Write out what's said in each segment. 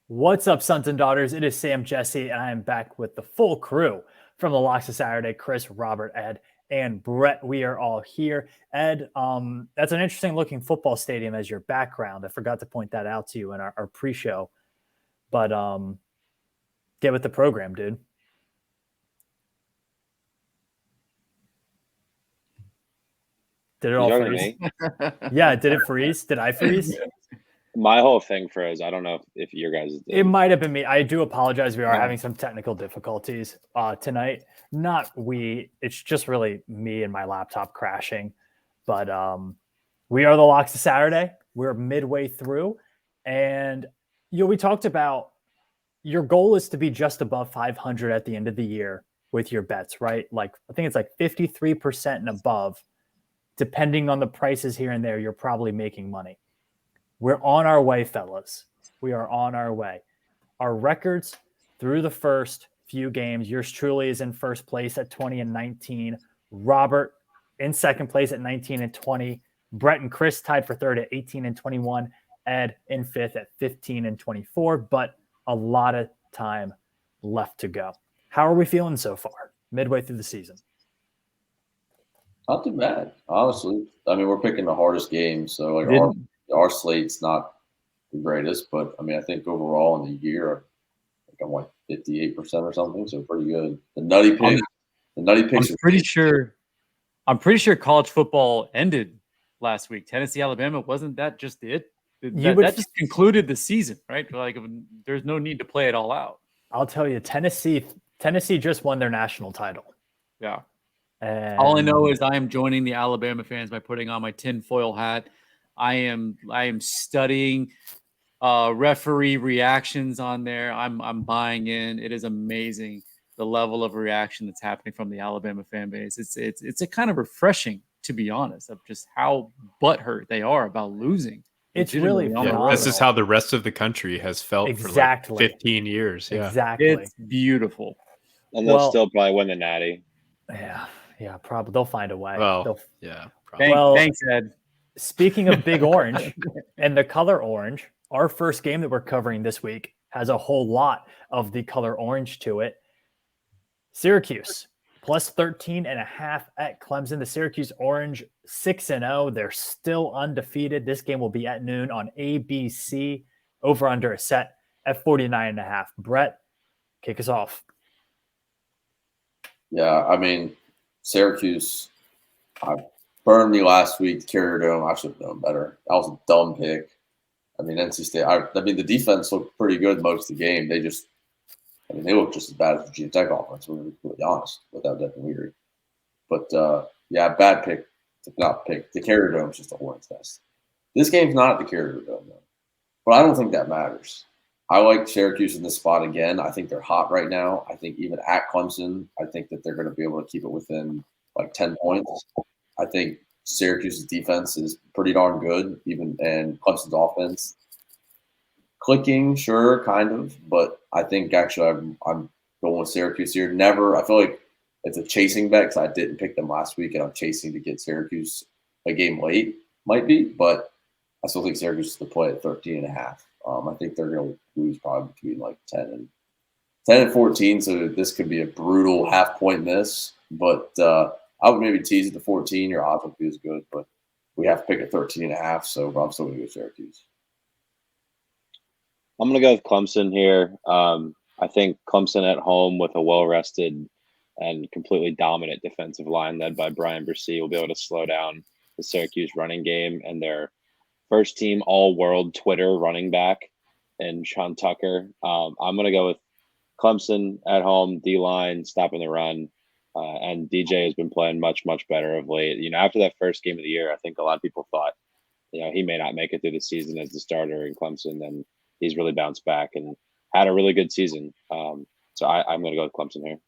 What's up, sons and daughters? It is Sam Jesse, and I am back with the full crew from the Locks of Saturday. Chris, Robert, Ed, and Brett. We are all here. Ed, that's an interesting looking football stadium as your background. I forgot to point that out to you in our pre-show. But get with the program, dude. Did it all freeze? Yeah, did it freeze? Did I freeze? My whole thing froze. I don't know if your guys did. It might have been me. I do apologize. We are having some technical difficulties tonight. Not we. It's just really me and my laptop crashing. But we are the Locks of Saturday. We're midway through. And we talked about your goal is to be just above 500 at the end of the year with your bets, right? Like I think it's like 53% and above. Depending on the prices here and there, you're probably making money. We're on our way, fellas. We are on our way. Our records through the first few games, yours truly is in first place at 20 and 19. Robert in second place at 19 and 20. Brett and Chris tied for third at 18 and 21. Ed in fifth at 15 and 24, but a lot of time left to go. How are we feeling so far, midway through the season? Not too bad, honestly. I mean, we're picking the hardest game, so like our slate's not the greatest, but I mean, I think overall in the year, I'm like 58% or something, so pretty good. The nutty picks. I'm pretty sure college football ended last week. Tennessee, Alabama, wasn't that just it? That just concluded the season, right? Like, there's no need to play it all out. I'll tell you, Tennessee just won their national title. Yeah. All I know is I am joining the Alabama fans by putting on my tinfoil hat. I am studying referee reactions on there. I'm buying in. It is amazing the level of reaction that's happening from the Alabama fan base. It's a kind of refreshing, to be honest, of just how butthurt they are about losing. It's really phenomenal. This is how the rest of the country has felt for like 15 years. Yeah. Exactly. It's beautiful. And they'll still probably win the Natty. Yeah, probably. They'll find a way. Well, Thanks, Ed. Speaking of Big Orange and the color orange, our first game that we're covering this week has a whole lot of the color orange to it. Syracuse plus 13.5 at Clemson. The Syracuse Orange 6-0. They're still undefeated. This game will be at noon on ABC. Over under a set at 49.5. Brett, kick us off. Yeah, I mean, Syracuse burned me last week. Carrier Dome, I should have known better. That was a dumb pick. I mean, NC State. I mean, the defense looked pretty good most of the game. They looked just as bad as Virginia Tech offense. We're really honest without Devin Leary. But bad pick. Not pick. The Carrier Dome is just a hornet's nest. This game's not at the Carrier Dome though, but I don't think that matters. I like Syracuse in this spot again. I think they're hot right now. I think even at Clemson, I think that they're going to be able to keep it within like 10 points. I think Syracuse's defense is pretty darn good, and Clemson's offense clicking, sure, kind of, but I think actually I'm going with Syracuse here. I feel like it's a chasing bet because I didn't pick them last week, and I'm chasing to get Syracuse a game late, might be, but I still think Syracuse is the play at 13.5. I think they're going to lose probably between like 10 and 14, so this could be a brutal half-point miss, but I would maybe tease it to 14. Your odds would be as good, but we have to pick at 13.5, so I'm still going to go Syracuse. I'm going to go with Clemson here. I think Clemson at home with a well-rested and completely dominant defensive line led by Brian Bresee will be able to slow down the Syracuse running game and their first-team all-world Twitter running back and Sean Tucker. I'm going to go with Clemson at home, D-line, stopping the run. And DJ has been playing much, much better of late. After that first game of the year, I think a lot of people thought, he may not make it through the season as the starter in Clemson, and he's really bounced back and had a really good season. So I'm going to go with Clemson here.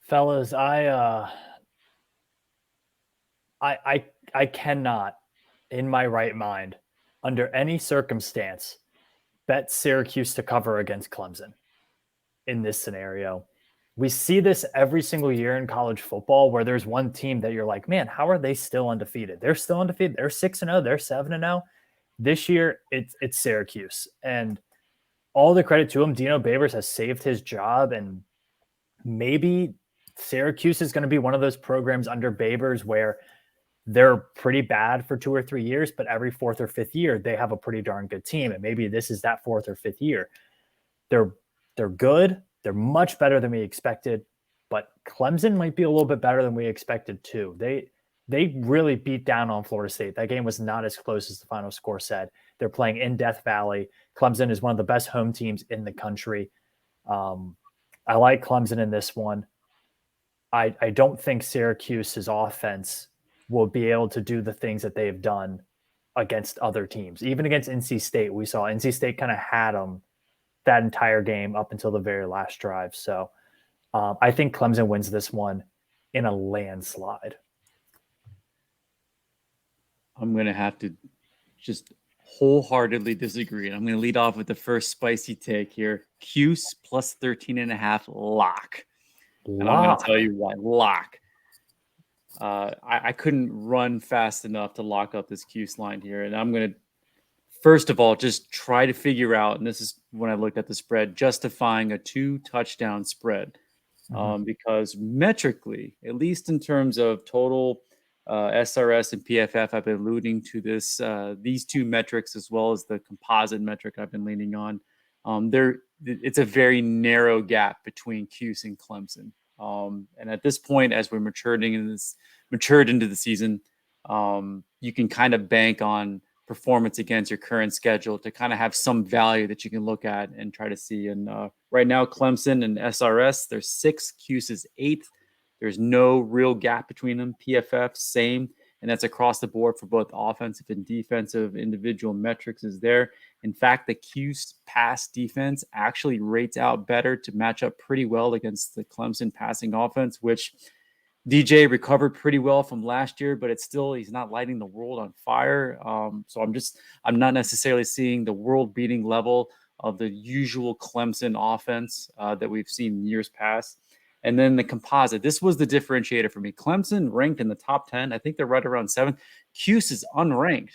Fellas, I cannot, in my right mind, under any circumstance, bet Syracuse to cover against Clemson in this scenario. We see this every single year in college football where there's one team that you're like, man, how are they still undefeated? They're still undefeated. They're 6-0. They're 7-0. This year, it's Syracuse, and all the credit to him. Dino Babers has saved his job, and maybe Syracuse is going to be one of those programs under Babers where they're pretty bad for 2 or 3 years, but every 4th or 5th year they have a pretty darn good team, and maybe this is that 4th or 5th year. They're good. They're much better than we expected, but Clemson might be a little bit better than we expected too. They really beat down on Florida State. That game was not as close as the final score said. They're playing in Death Valley. Clemson is one of the best home teams in the country. I like Clemson in this one. I don't think Syracuse's offense will be able to do the things that they've done against other teams. Even against NC State, we saw NC State kind of had them that entire game up until the very last drive. So I think Clemson wins this one in a landslide. I'm going to have to just wholeheartedly disagree. And I'm going to lead off with the first spicy take here. Cuse plus 13.5 lock. And I'm going to tell you why. Lock. I couldn't run fast enough to lock up this Cuse line here. And I'm going to, first of all, just try to figure out, and this is when I looked at the spread, justifying a 2-touchdown spread. Because metrically, at least in terms of total SRS and PFF, I've been alluding to this, these two metrics as well as the composite metric I've been leaning on. It's a very narrow gap between Cuse and Clemson. And at this point, as we're matured into the season, you can kind of bank on performance against your current schedule to kind of have some value that you can look at and try to see. And right now, Clemson and SRS, they're 6th, Cuse is 8th. There's no real gap between them. PFF, same. And that's across the board for both offensive and defensive. Individual metrics is there. In fact, the Cuse pass defense actually rates out better to match up pretty well against the Clemson passing offense, which DJ recovered pretty well from last year, but he's not lighting the world on fire. So I'm not necessarily seeing the world-beating level of the usual Clemson offense that we've seen in years past. And then the composite. This was the differentiator for me. Clemson ranked in the top 10. I think they're right around 7. Cuse is unranked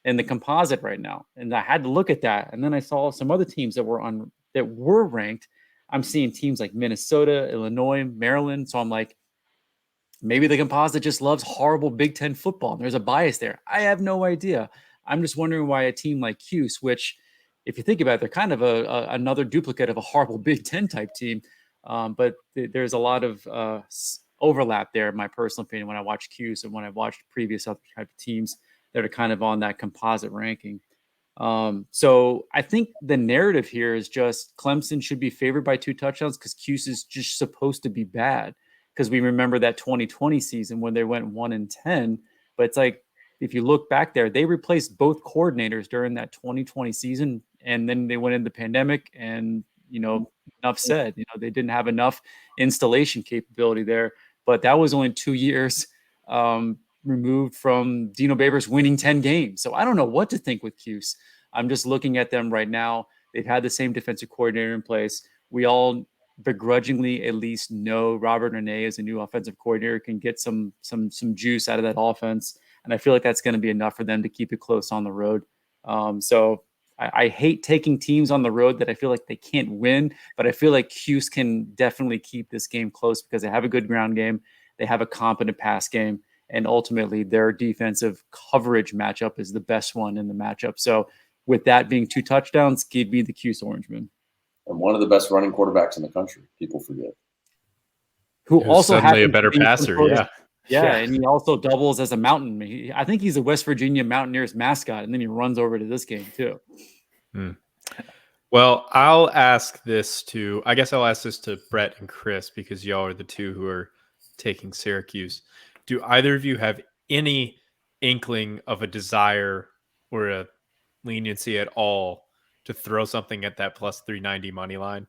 in the composite right now. And I had to look at that. And then I saw some other teams that were ranked. I'm seeing teams like Minnesota, Illinois, Maryland. So I'm like, maybe the composite just loves horrible Big Ten football. There's a bias there. I have no idea. I'm just wondering why a team like Cuse, which, if you think about it, they're kind of another duplicate of a horrible Big Ten type team. But there's a lot of overlap there, in my personal opinion, when I watch Cuse and when I watched previous other type of teams that are kind of on that composite ranking. So I think the narrative here is just Clemson should be favored by 2 touchdowns because Cuse is just supposed to be bad. Because we remember that 2020 season when they went 1-10. But it's like, if you look back there, they replaced both coordinators during that 2020 season. And then they went into the pandemic and, enough said, they didn't have enough installation capability there. But that was only 2 years removed from Dino Babers winning 10 games. So I don't know what to think with Cuse. I'm just looking at them right now. They've had the same defensive coordinator in place. We all begrudgingly at least know Robert Renee as a new offensive coordinator can get some juice out of that offense. And I feel like that's going to be enough for them to keep it close on the road. So I hate taking teams on the road that I feel like they can't win, but I feel like Cuse can definitely keep this game close because they have a good ground game. They have a competent pass game, and ultimately their defensive coverage matchup is the best one in the matchup. So with that being 2 touchdowns, give me the Cuse Orangemen. And one of the best running quarterbacks in the country, people forget. Who also suddenly a better passer, yeah, and he also doubles as a mountain. I think he's a West Virginia Mountaineers mascot, and then he runs over to this game too. Well, I'll ask this to Brett and Chris because y'all are the two who are taking Syracuse. Do either of you have any inkling of a desire or a leniency at all to throw something at that plus 390 money line?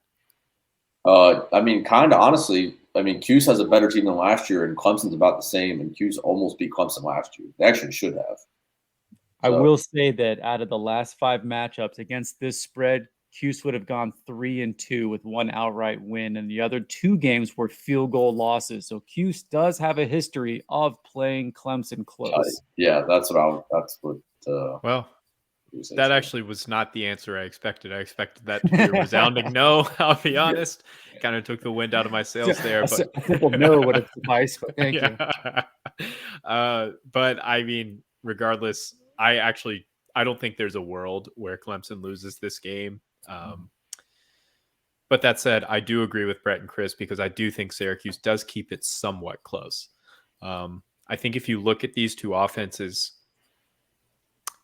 Kind of honestly. Cuse has a better team than last year, and Clemson's about the same. And Cuse almost beat Clemson last year. They actually should have. I will say that out of the last 5 matchups against this spread, Cuse would have gone 3-2 with 1 outright win, and the other 2 games were field goal losses. So Cuse does have a history of playing Clemson close. Yeah, that's what. Well, That actually was not the answer I expected. I expected that to be a resounding no. I'll be honest. Kind of took the wind out of my sails there. A simple no would have sufficed, but thank you. But I mean, regardless, I don't think there's a world where Clemson loses this game. But that said, I do agree with Brett and Chris because I do think Syracuse does keep it somewhat close. I think if you look at these two offenses,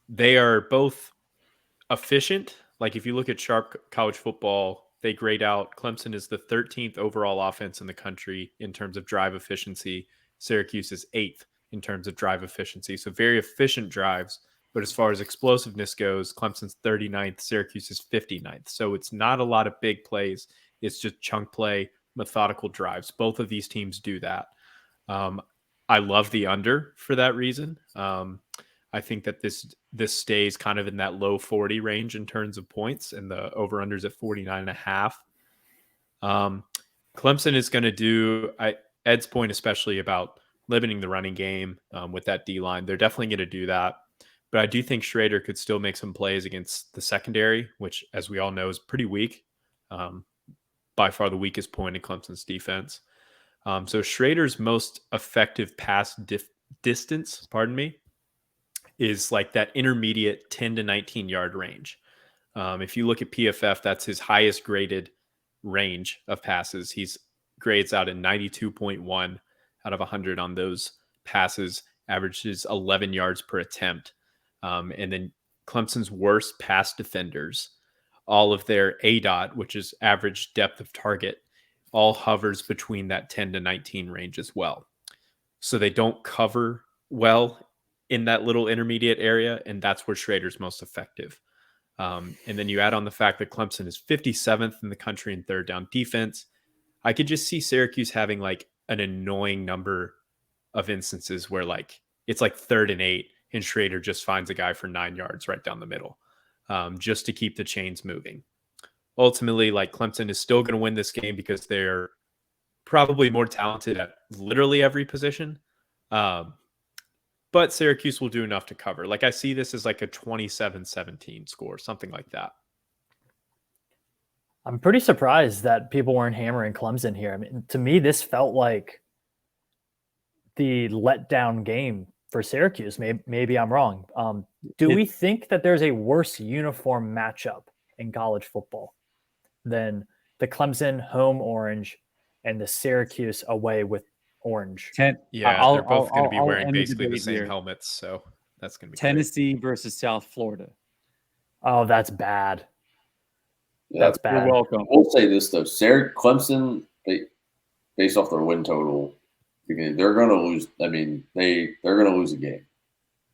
they are both efficient. Like if you look at Sharp College Football, they grade out Clemson is the 13th overall offense in the country in terms of drive efficiency. Syracuse is 8th in terms of drive efficiency. So very efficient drives. But as far as explosiveness goes, Clemson's 39th, Syracuse is 59th. So it's not a lot of big plays. It's just chunk play, methodical drives. Both of these teams do that. I love the under for that reason. I think that this stays kind of in that low 40 range in terms of points, and the over-unders at 49.5. Clemson is going to do Ed's point, especially about limiting the running game with that D-line. They're definitely going to do that. But I do think Schrader could still make some plays against the secondary, which, as we all know, is pretty weak. By far the weakest point in Clemson's defense. So Schrader's most effective pass distance, is like that intermediate 10 to 19 yard range. If you look at PFF, that's his highest graded range of passes. He's grades out at 92.1 out of 100 on those passes, averages 11 yards per attempt. And then Clemson's worst pass defenders, all of their ADOT, which is average depth of target, all hovers between that 10 to 19 range as well. So they don't cover well in that little intermediate area, and that's where Schrader's most effective. And then you add on the fact that Clemson is 57th in the country in third down defense. I could just see Syracuse having like an annoying number of instances where like it's like 3rd and 8 and Schrader just finds a guy for 9 yards right down the middle, just to keep the chains moving. Ultimately, like Clemson is still going to win this game because they're probably more talented at literally every position. But Syracuse will do enough to cover. Like I see this as like a 27-17 score, something like that. I'm pretty surprised that people weren't hammering Clemson here. I mean, to me, this felt like the letdown game for Syracuse. Maybe I'm wrong. Do we think that there's a worse uniform matchup in college football than the Clemson home orange and the Syracuse away with orange? They're both going to be wearing basically the same helmets, so that's going to be Tennessee versus South Florida. Oh, that's bad. Yeah, that's bad. You're welcome. We'll say this though, Clemson, based off their win total, because they're going to lose. I mean, they're going to lose a game,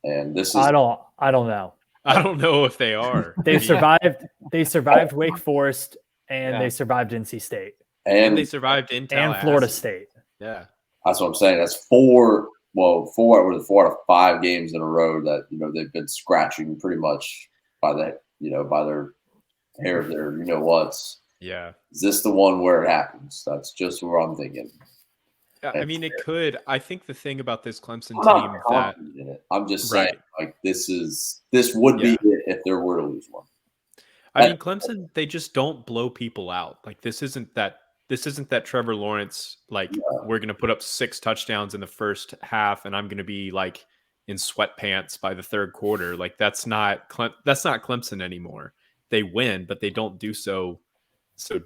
and this is. I don't know. I don't know if they are. They survived. They survived Wake Forest, and they survived NC State, and they survived in and Florida State. Yeah. That's what I'm saying. That's four out of 5 games in a row that they've been scratching pretty much by their hair of their whats. Yeah. Is this the one where it happens? That's just what I'm thinking. I mean, it could. I think the thing about this Clemson team I'm just saying, like this would be it if there were to lose one. I mean, Clemson, they just don't blow people out. Like this isn't that Trevor Lawrence, we're going to put up 6 touchdowns in the first half and I'm going to be like in sweatpants by the third quarter. Like that's not Clemson anymore. They win, but they don't do so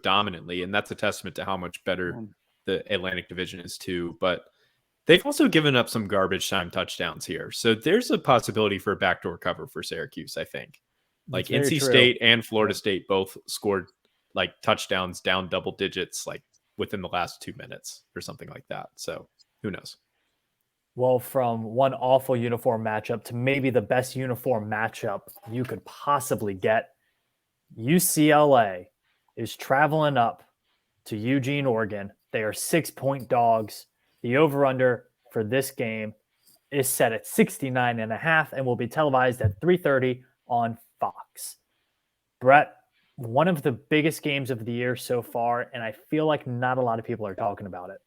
dominantly. And that's a testament to how much better the Atlantic Division is too. But they've also given up some garbage time touchdowns here. So there's a possibility for a backdoor cover for Syracuse, I think. Like NC State and Florida State both scored like touchdowns down double digits, like within the last 2 minutes or something like that. So who knows? Well, from one awful uniform matchup to maybe the best uniform matchup you could possibly get, UCLA is traveling up to Eugene, Oregon. They are 6-point dogs. The over-under for this game is set at 69.5 and will be televised at 3:30 on Fox. Brett, one of the biggest games of the year so far, and I feel like not a lot of people are talking about it.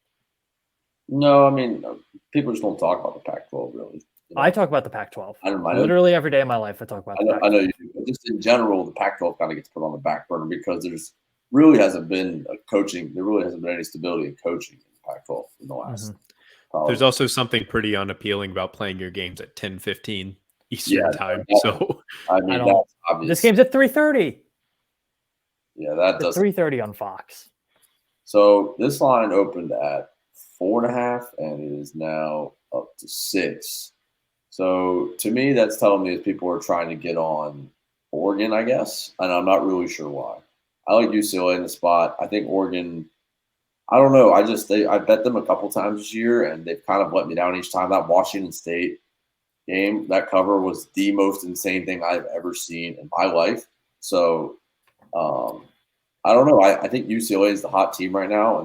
No, I mean, people just don't talk about the Pac-12 really. I talk about the Pac-12. I know, Literally every day of my life, I talk about the Pac-12. I know you do. But just in general, the Pac-12 kind of gets put on the back burner because there's really hasn't been a coaching. There really hasn't been any stability in coaching in the Pac-12 in the last. There's also something pretty unappealing about playing your games at 10:15 Eastern time. So I mean, that's obvious. This game's at 3:30. Yeah, that does 3:30 on Fox. So this line opened at 4.5, and it is now up to 6. So to me, that's telling me that people are trying to get on Oregon, I guess, and I'm not really sure why. I like UCLA in the spot. I think Oregon. I don't know. I bet them a couple times this year, and they've kind of let me down each time. That Washington State game, that cover was the most insane thing I've ever seen in my life. So I don't know. I think UCLA is the hot team right now.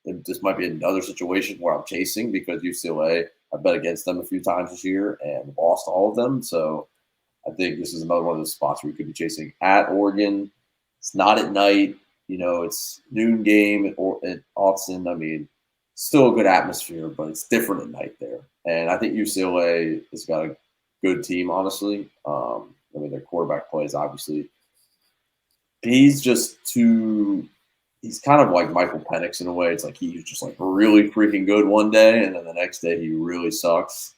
This might be another situation where I'm chasing because UCLA, I bet against them a few times this year and lost all of them. So I think this is another one of those spots where you could be chasing at Oregon. It's not at night. It's noon game at Autzen. I mean, still a good atmosphere, but it's different at night there. And I think UCLA has got a good team, honestly. Their quarterback play is obviously – he's kind of like Michael Penix in a way. It's like he's just like really freaking good one day, and then the next day he really sucks.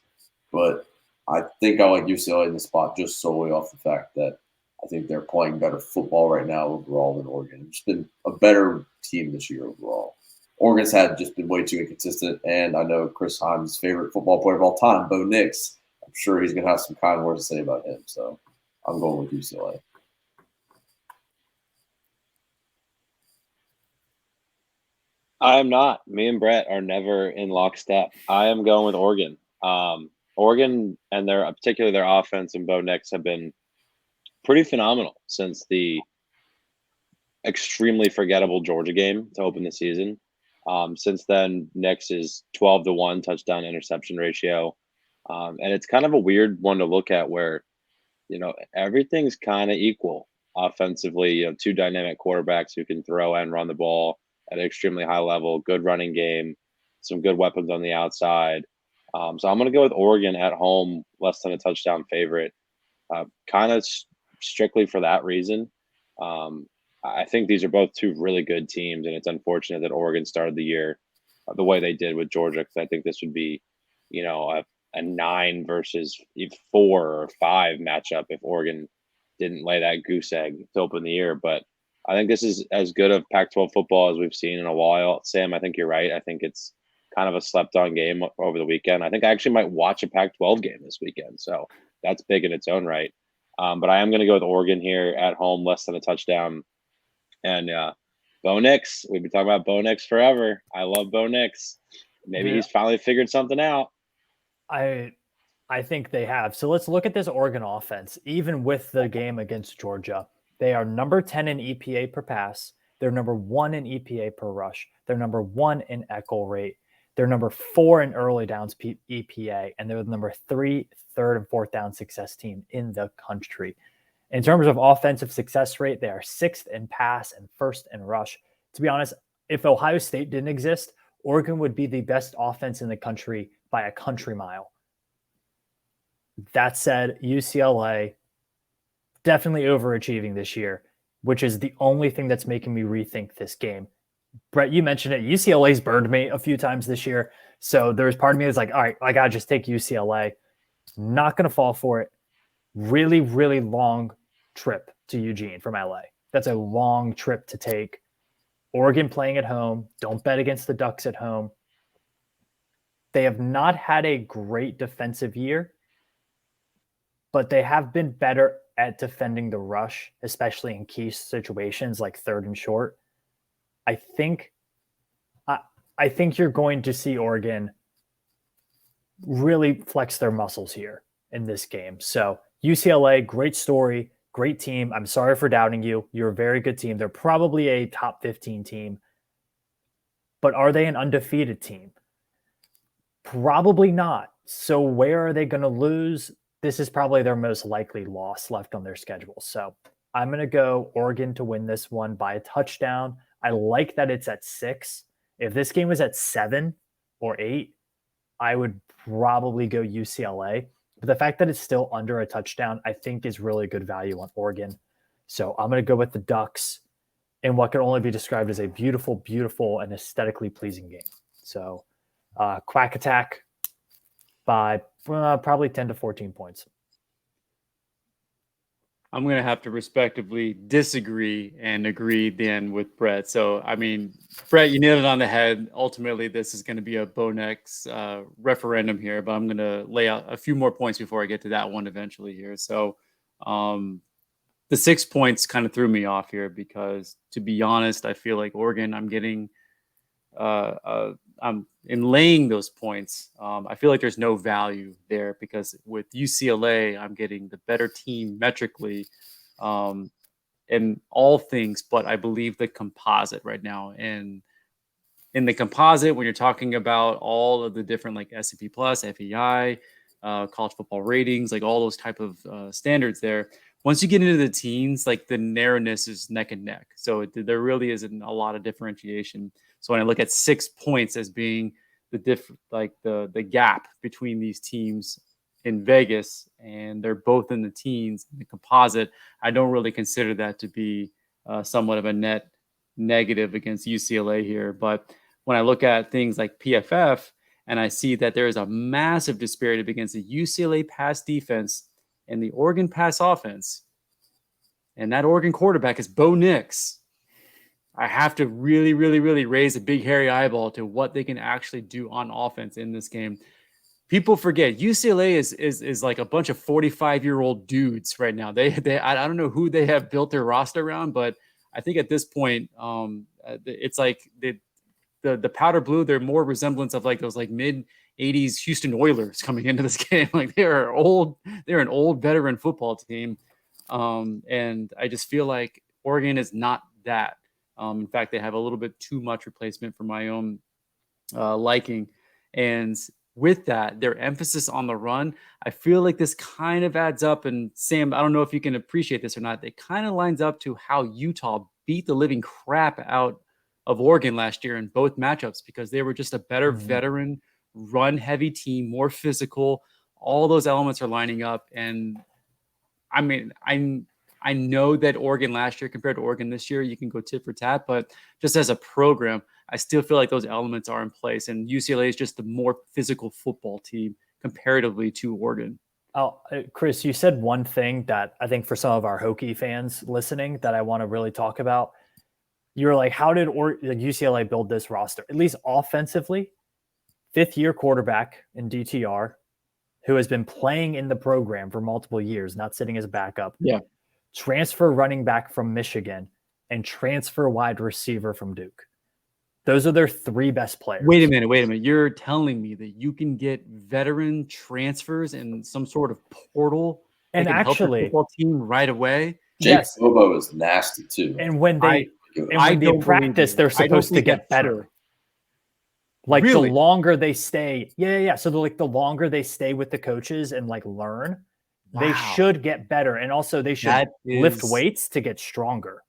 But I think I like UCLA in the spot just solely off the fact that I think they're playing better football right now overall than Oregon. It's been a better team this year overall. Oregon's just been way too inconsistent, and I know Chris Heim's favorite football player of all time, Bo Nix. I'm sure he's going to have some kind words to say about him. So I'm going with UCLA. I am not. Me and Brett are never in lockstep. I am going with Oregon. Oregon and particularly their offense and Bo Nix have been pretty phenomenal since the extremely forgettable Georgia game to open the season. Since then, Nix is 12-1 touchdown interception ratio. And it's kind of a weird one to look at where, everything's kind of equal offensively. Two dynamic quarterbacks who can throw and run the ball at an extremely high level, good running game, some good weapons on the outside. So I'm going to go with Oregon at home, less than a touchdown favorite, kind of strictly for that reason. I think these are both two really good teams, and it's unfortunate that Oregon started the year the way they did with Georgia, because I think this would be, a 9 versus 4 or 5 matchup if Oregon didn't lay that goose egg to open the year. But I think this is as good of Pac-12 football as we've seen in a while. Sam, I think you're right. I think it's kind of a slept-on game over the weekend. I think I actually might watch a Pac-12 game this weekend, so that's big in its own right. But I am going to go with Oregon here at home, less than a touchdown. And Bo Nix, we've been talking about Bo Nix forever. I love Bo Nix. Maybe he's finally figured something out. I think they have. So let's look at this Oregon offense. Even with the game against Georgia, they are number 10 in EPA per pass. They're number 1 in EPA per rush. They're number 1 in echo rate. They're number 4 in early downs EPA, and they're the number 3 third and fourth down success team in the country. In terms of offensive success rate, they are 6th in pass and 1st in rush. To be honest, if Ohio State didn't exist, Oregon would be the best offense in the country by a country mile. That said, UCLA definitely overachieving this year, which is the only thing that's making me rethink this game. Brett, you mentioned it. UCLA's burned me a few times this year. So there's part of me that's like, all right, I got to just take UCLA. Not going to fall for it. Really, really long trip to Eugene from LA. That's a long trip to take. Oregon playing at home. Don't bet against the Ducks at home. They have not had a great defensive year, but they have been better at defending the rush, especially in key situations like 3rd and short. I think you're going to see Oregon really flex their muscles here in this game. So UCLA, great story, great team. I'm sorry for doubting you. You're a very good team. They're probably a top 15 team. But are they an undefeated team? Probably not. So where are they going to lose? This is probably their most likely loss left on their schedule. So I'm going to go Oregon to win this one by a touchdown. I like that it's at 6. If this game was at 7 or 8, I would probably go UCLA. But the fact that it's still under a touchdown, I think is really good value on Oregon. So I'm going to go with the Ducks in what can only be described as a beautiful, beautiful, and aesthetically pleasing game. So Quack Attack by probably 10 to 14 points. I'm going to have to respectively disagree and agree then with Brett. So, I mean, Brett, you nailed it on the head. Ultimately, this is going to be a Bo-Nix referendum here, but I'm going to lay out a few more points before I get to that one eventually here. So, the 6 points kind of threw me off here because, to be honest, I feel like Oregon, I'm getting I'm in laying those points. I feel like there's no value there because with UCLA, I'm getting the better team metrically in all things, but I believe the composite right now. And in the composite, when you're talking about all of the different like S&P Plus, FEI, college football ratings, like all those type of standards there, once you get into the teens, like the narrowness is neck and neck. So there really isn't a lot of differentiation. So when I look at 6 points as being the gap between these teams in Vegas, and they're both in the teens, the composite, I don't really consider that to be somewhat of a net negative against UCLA here. But when I look at things like PFF and I see that there is a massive disparity against the UCLA pass defense and the Oregon pass offense, and that Oregon quarterback is Bo Nix, I have to really, really, really raise a big hairy eyeball to what they can actually do on offense in this game. People forget UCLA is like a bunch of 45-year-old dudes right now. They I don't know who they have built their roster around, but I think at this point, it's like the powder blue. They're more resemblance of like those like mid 80s Houston Oilers coming into this game. Like they're an old veteran football team. And I just feel like Oregon is not that. In fact, they have a little bit too much replacement for my own liking. And with that, their emphasis on the run, I feel like this kind of adds up. And Sam, I don't know if you can appreciate this or not. It kind of lines up to how Utah beat the living crap out of Oregon last year in both matchups because they were just a better veteran run heavy team, more physical. All those elements are lining up. And I mean, I know that Oregon last year compared to Oregon this year, you can go tit for tat, but just as a program, I still feel like those elements are in place. And UCLA is just the more physical football team comparatively to Oregon. Oh, Chris, you said one thing that I think for some of our Hokie fans listening that I want to really talk about. You were like, how did UCLA build this roster? At least offensively, fifth-year quarterback in DTR, who has been playing in the program for multiple years, not sitting as a backup. Yeah. Transfer running back from Michigan and transfer wide receiver from Duke. Those are their three best players. Wait a minute. You're telling me that you can get veteran transfers in some sort of portal and actually help the football team right away? Jake Bobo is nasty too. And when they practice, they're supposed to get better. Like really? The longer they stay, So the longer they stay with the coaches and like learn, they should get better. And also they should lift weights to get stronger.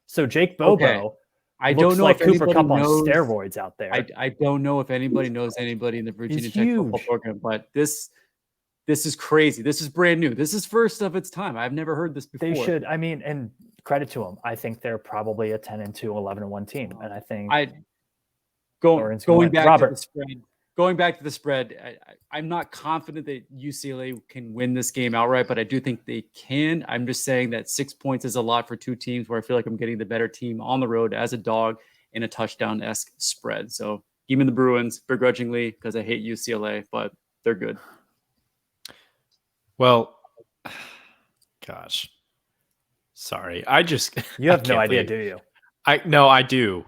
So Jake Bobo, I don't know like if Cooper Kupp on steroids out there. I don't know if anybody knows anybody in the Virginia Tech football program, but this is crazy. This is brand new. This is first of its time. I've never heard this before. They should. I mean, and credit to them. I think they're probably a 10-2, 11-1 team. And I think going back to the spread, I'm not confident that UCLA can win this game outright, but I do think they can. I'm just saying that 6 points is a lot for two teams where I feel like I'm getting the better team on the road as a dog in a touchdown-esque spread. So give me the Bruins begrudgingly because I hate UCLA, but they're good. Well, gosh, sorry. You have no idea, do you? I do.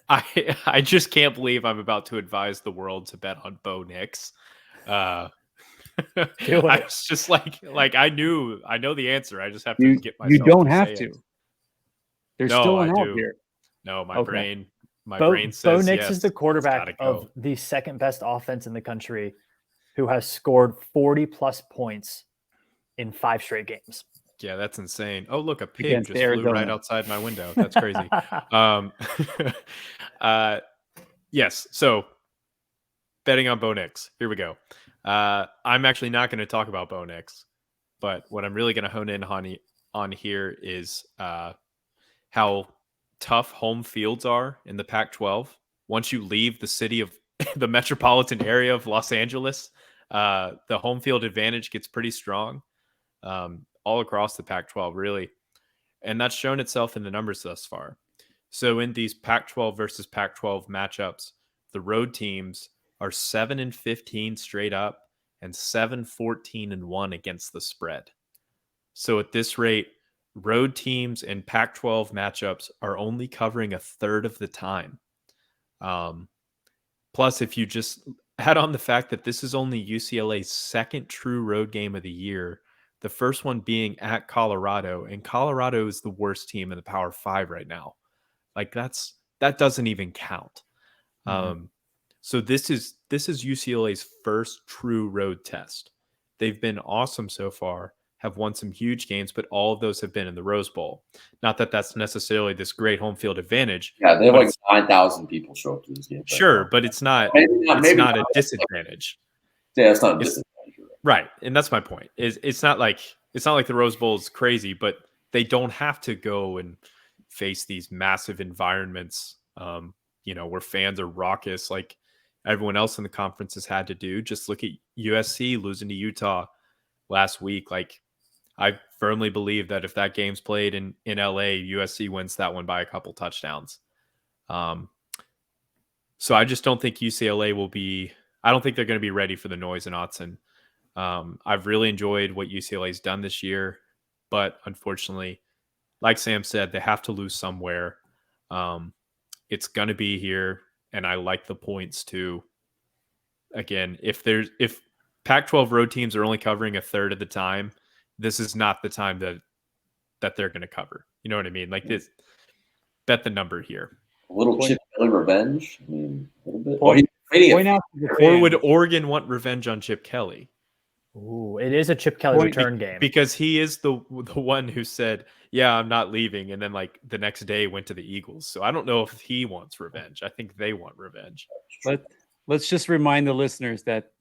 I just can't believe I'm about to advise the world to bet on Bo Nix. I was just like I know the answer. I just have to get myself. You don't to have to. There's still an out here. No, my brain says Bo Nix yes, is the quarterback of the second best offense in the country, who has scored 40+ points in 5 straight games. Yeah, that's insane. Oh, look, a pig just flew right outside my window. That's crazy. Yes. So betting on Bo Nix. Here we go. I'm actually not going to talk about Bo Nix, but what I'm really going to hone in on here is how tough home fields are in the Pac-12. Once you leave the city of the metropolitan area of Los Angeles, the home field advantage gets pretty strong all across the Pac-12, really. And that's shown itself in the numbers thus far. So in these Pac-12 versus Pac-12 matchups, the road teams are 7-15 straight up and 7-14-1 against the spread. So at this rate, road teams in Pac-12 matchups are only covering a third of the time. Plus, if you just add on the fact that this is only UCLA's second true road game of the year, the first one being at Colorado, and Colorado is the worst team in the Power 5 right now. Like that doesn't even count. Mhm. So this is UCLA's first true road test. They've been awesome so far, have won some huge games, but all of those have been in the Rose Bowl. Not that that's necessarily this great home field advantage. Yeah, they have but like 9,000 people show up to this game. Sure, but it's not Maybe not a disadvantage. Yeah, it's not a It's- disadvantage. Right, and that's my point. It's not like the Rose Bowl is crazy, but they don't have to go and face these massive environments, where fans are raucous like everyone else in the conference has had to do. Just look at USC losing to Utah last week. Like, I firmly believe that if that game's played in LA, USC wins that one by a couple touchdowns. So I just don't think UCLA will be. I don't think they're going to be ready for the noise in Autzen. I've really enjoyed what UCLA's done this year, but unfortunately, like Sam said, they have to lose somewhere. It's going to be here, and I like the points too. Again, if Pac-12 road teams are only covering a third of the time, this is not the time that they're going to cover. You know what I mean? Like this, bet the number here. A little Chip Kelly revenge. I mean, a little bit. Point- He's trading Point it. out to the Or would fans- Oregon want revenge on Chip Kelly? Ooh, it is a Chip Kelly Point- return game. Because he is the one who said, "Yeah, I'm not leaving," and then like the next day went to the Eagles. So I don't know if he wants revenge. I think they want revenge. Let's just remind the listeners that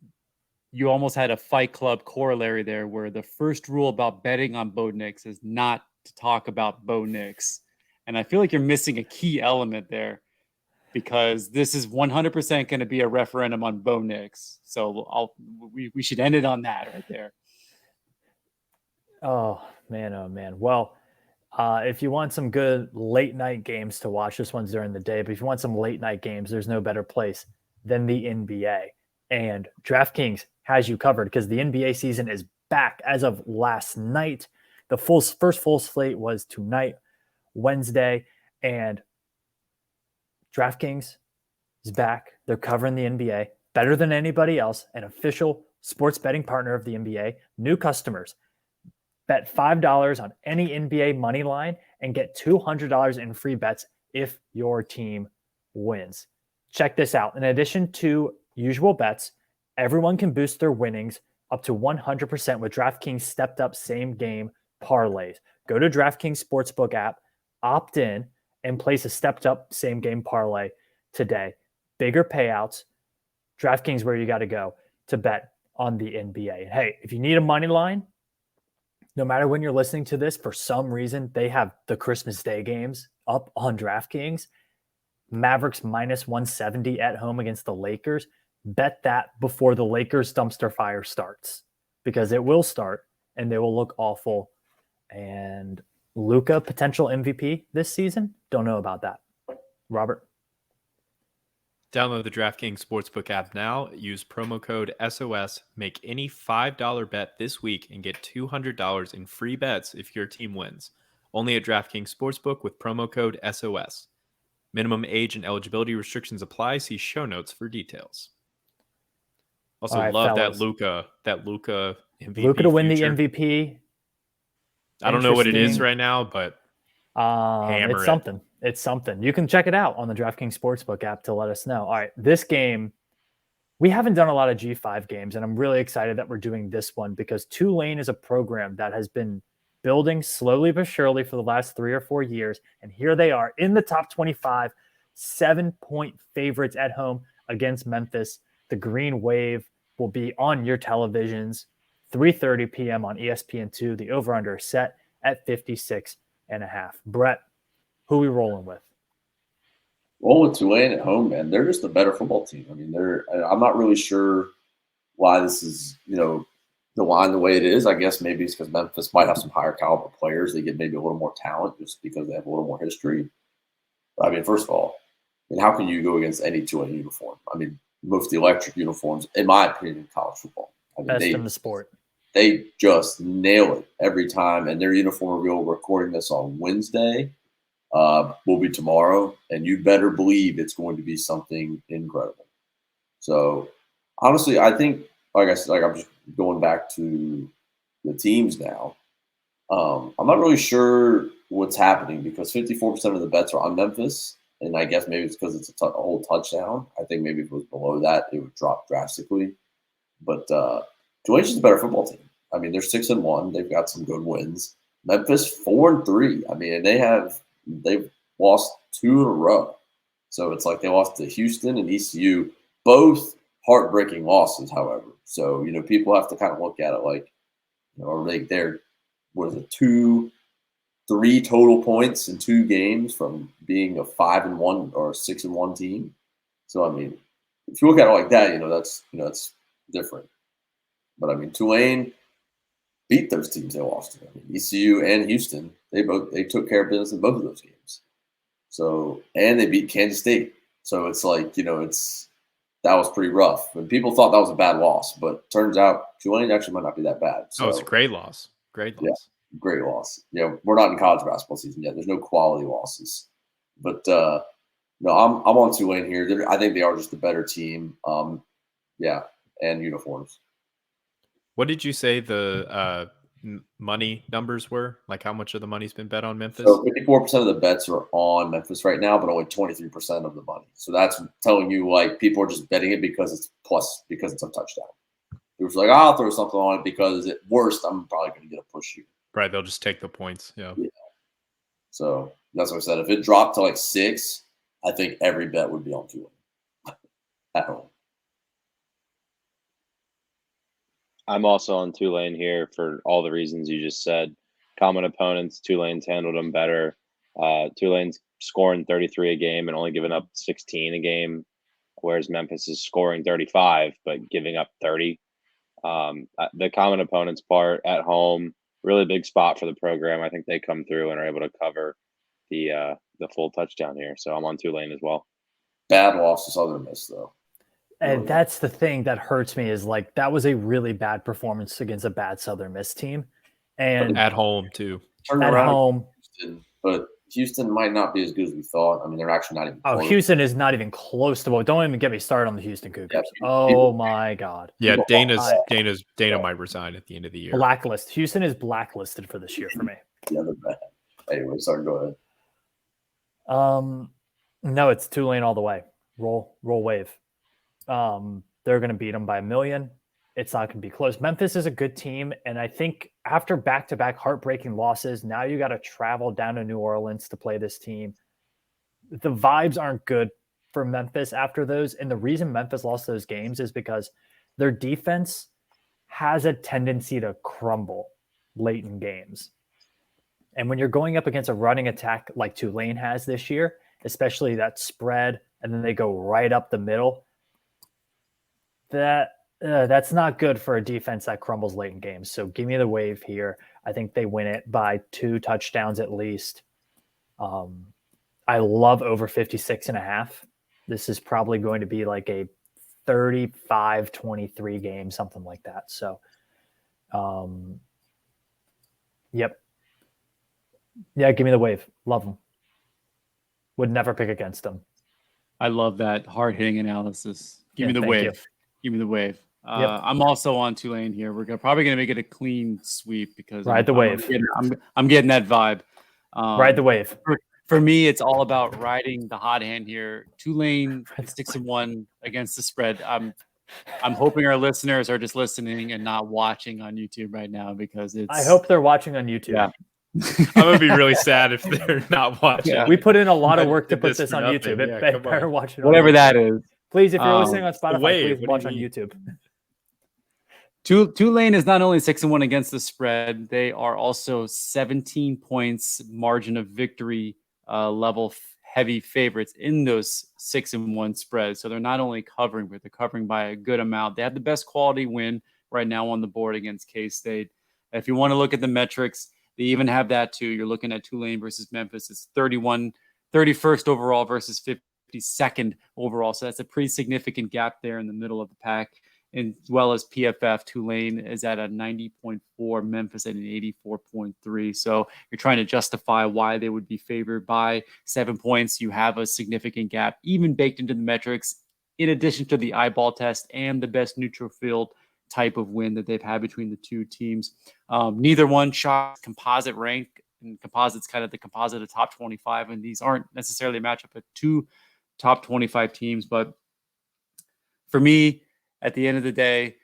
you almost had a Fight Club corollary there, where the first rule about betting on Bo Nix is not to talk about Bo Nix. And I feel like you're missing a key element there, because this is 100% going to be a referendum on Bo Nix. So we should end it on that right there. Oh man. Well, if you want some good late night games to watch, this one's during the day, but if you want some late night games, there's no better place than the NBA. And DraftKings has you covered because the NBA season is back as of last night. The first full slate was tonight, Wednesday, and DraftKings is back. They're covering the NBA better than anybody else, an official sports betting partner of the NBA. New customers bet $5 on any NBA money line and get $200 in free bets if your team wins. Check this out. In addition to usual bets, everyone can boost their winnings up to 100% with DraftKings stepped up same game parlays. Go to DraftKings Sportsbook app, opt in, and place a stepped up same game parlay today. Bigger payouts. DraftKings where you got to go to bet on the NBA. Hey, if you need a money line, no matter when you're listening to this, for some reason, they have the Christmas Day games up on DraftKings. Mavericks minus 170 at home against the Lakers. Bet that before the Lakers dumpster fire starts, because it will start and they will look awful. And Luka, potential MVP this season? Don't know about that. Robert? Download the DraftKings Sportsbook app now. Use promo code SOS. Make any $5 bet this week and get $200 in free bets if your team wins. Only at DraftKings Sportsbook with promo code SOS. Minimum age and eligibility restrictions apply. See show notes for details. Also, All right, love fellas. that Luka MVP. Luka to win future. the MVP. I don't know what it is Interesting. right now, but Hammer It's it. something. It's something. You can check it out on the DraftKings Sportsbook app to let us know. All right, this game, we haven't done a lot of G5 games, and I'm really excited that we're doing this one because Tulane is a program that has been building slowly but surely for the last 3 or 4 years, and here they are in the top 25, 7-point favorites at home against Memphis. The Green Wave will be on your televisions, 3:30 p.m. on ESPN2. The over-under is set at 56.5. Brett, who are we rolling with? Well, with Tulane at home, man, they're just a better football team. I mean, I'm not really sure why this is, the line the way it is. I guess maybe it's because Memphis might have some higher caliber players. They get maybe a little more talent just because they have a little more history. But, I mean, first of all, how can you go against any Tulane uniform? I mean, most of the electric uniforms, in my opinion, in college football. I mean, Best in the sport. They just nail it every time. And their uniform reveal, we're recording this on Wednesday, will be tomorrow. And you better believe it's going to be something incredible. So, honestly, I think, like I said, I'm just going back to the teams now. I'm not really sure what's happening because 54% of the bets are on Memphis. And I guess maybe it's because it's a whole touchdown. I think maybe if it was below that, it would drop drastically. But Tulane's just a better football team. I mean, they're 6-1. They've got some good wins. Memphis 4-3. I mean, they've lost 2 in a row. So it's like they lost to Houston and ECU, both heartbreaking losses, however. So, people have to kind of look at it like, are they there? What is it, 3 total points in 2 games from being a 5-1 or a 6-1 team? So, I mean, if you look at it like that, that's different. But I mean, Tulane beat those teams they lost to. I mean, ECU and Houston, they took care of business in both of those games. So, and they beat Kansas State. So it's like, that was pretty rough. And people thought that was a bad loss, but turns out Tulane actually might not be that bad. So, it's a great loss. Great loss. Yeah, great loss. We're not in college basketball season yet. There's no quality losses. But I'm on Tulane here. I think they are just a better team. And uniforms. What did you say the money numbers were? Like how much of the money's been bet on Memphis? So 54% of the bets are on Memphis right now, but only 23% of the money. So that's telling you like people are just betting it because it's a touchdown. It was like, I'll throw something on it because at worst I'm probably going to get a push here. Right, they'll just take the points. Yeah. So that's what I said. If it dropped to like 6, I think every bet would be on Tulane at home. I'm also on Tulane here for all the reasons you just said. Common opponents, Tulane's handled them better. Tulane's scoring 33 a game and only giving up 16 a game, whereas Memphis is scoring 35 but giving up 30. The common opponents part at home, really big spot for the program. I think they come through and are able to cover the full touchdown here. So I'm on Tulane as well. Bad loss to Southern Miss, though. And that's the thing that hurts me is like that was a really bad performance against a bad Southern Miss team. And at home, too. At home. Houston, but Houston might not be as good as we thought. I mean, they're actually not even close. Houston is not even close to what. Don't even get me started on the Houston Cougars. My God. Yeah, Dana might resign at the end of the year. Blacklist. Houston is blacklisted for this year for me. Yeah, they're bad. Anyway, sorry, go ahead. No, it's Tulane all the way. Roll wave. They're going to beat them by 1 million. It's not going to be close. Memphis is a good team. And I think after back-to-back heartbreaking losses, now you got to travel down to New Orleans to play this team. The vibes aren't good for Memphis after those. And the reason Memphis lost those games is because their defense has a tendency to crumble late in games. And when you're going up against a running attack like Tulane has this year, especially that spread, and then they go right up the middle, that's not good for a defense that crumbles late in games. So give me the Wave here. I think they win it by 2 touchdowns at least. I love over 56.5. This is probably going to be like a 35-23 game, something like that. So, yep. Yeah, give me the Wave. Love them. Would never pick against them. I love that hard-hitting analysis. Give me the Wave. You. Give me the Wave. I'm also on Tulane here. We're probably going to make it a clean sweep because ride the wave. I'm getting that vibe. Ride the wave. For me, it's all about riding the hot hand here. Tulane 6-1 against the spread. I'm hoping our listeners are just listening and not watching on YouTube right now because it's. I hope they're watching on YouTube. Yeah. I'm gonna be really sad if they're not watching. Yeah. We put in a lot of work to put this on YouTube. Yeah, Better watch it. Whatever that is. Please, if you're listening on Spotify, wave. please What watch do you on mean? YouTube. Tulane is not only 6-1 against the spread, they are also 17 points margin of victory level heavy favorites in those 6-1 spreads. So they're not only covering, but they're covering by a good amount. They have the best quality win right now on the board against K-State. If you want to look at the metrics, they even have that too. You're looking at Tulane versus Memphis. It's 31st overall versus 52nd overall. So that's a pretty significant gap there in the middle of the pack. And as well as PFF, Tulane is at a 90.4, Memphis at an 84.3. So you're trying to justify why they would be favored by 7 points. You have a significant gap, even baked into the metrics, in addition to the eyeball test and the best neutral field type of win that they've had between the two teams. Neither one shot composite rank, and composite's kind of the composite of top 25. And these aren't necessarily a matchup of two top 25 teams. But for me, at the end of the day,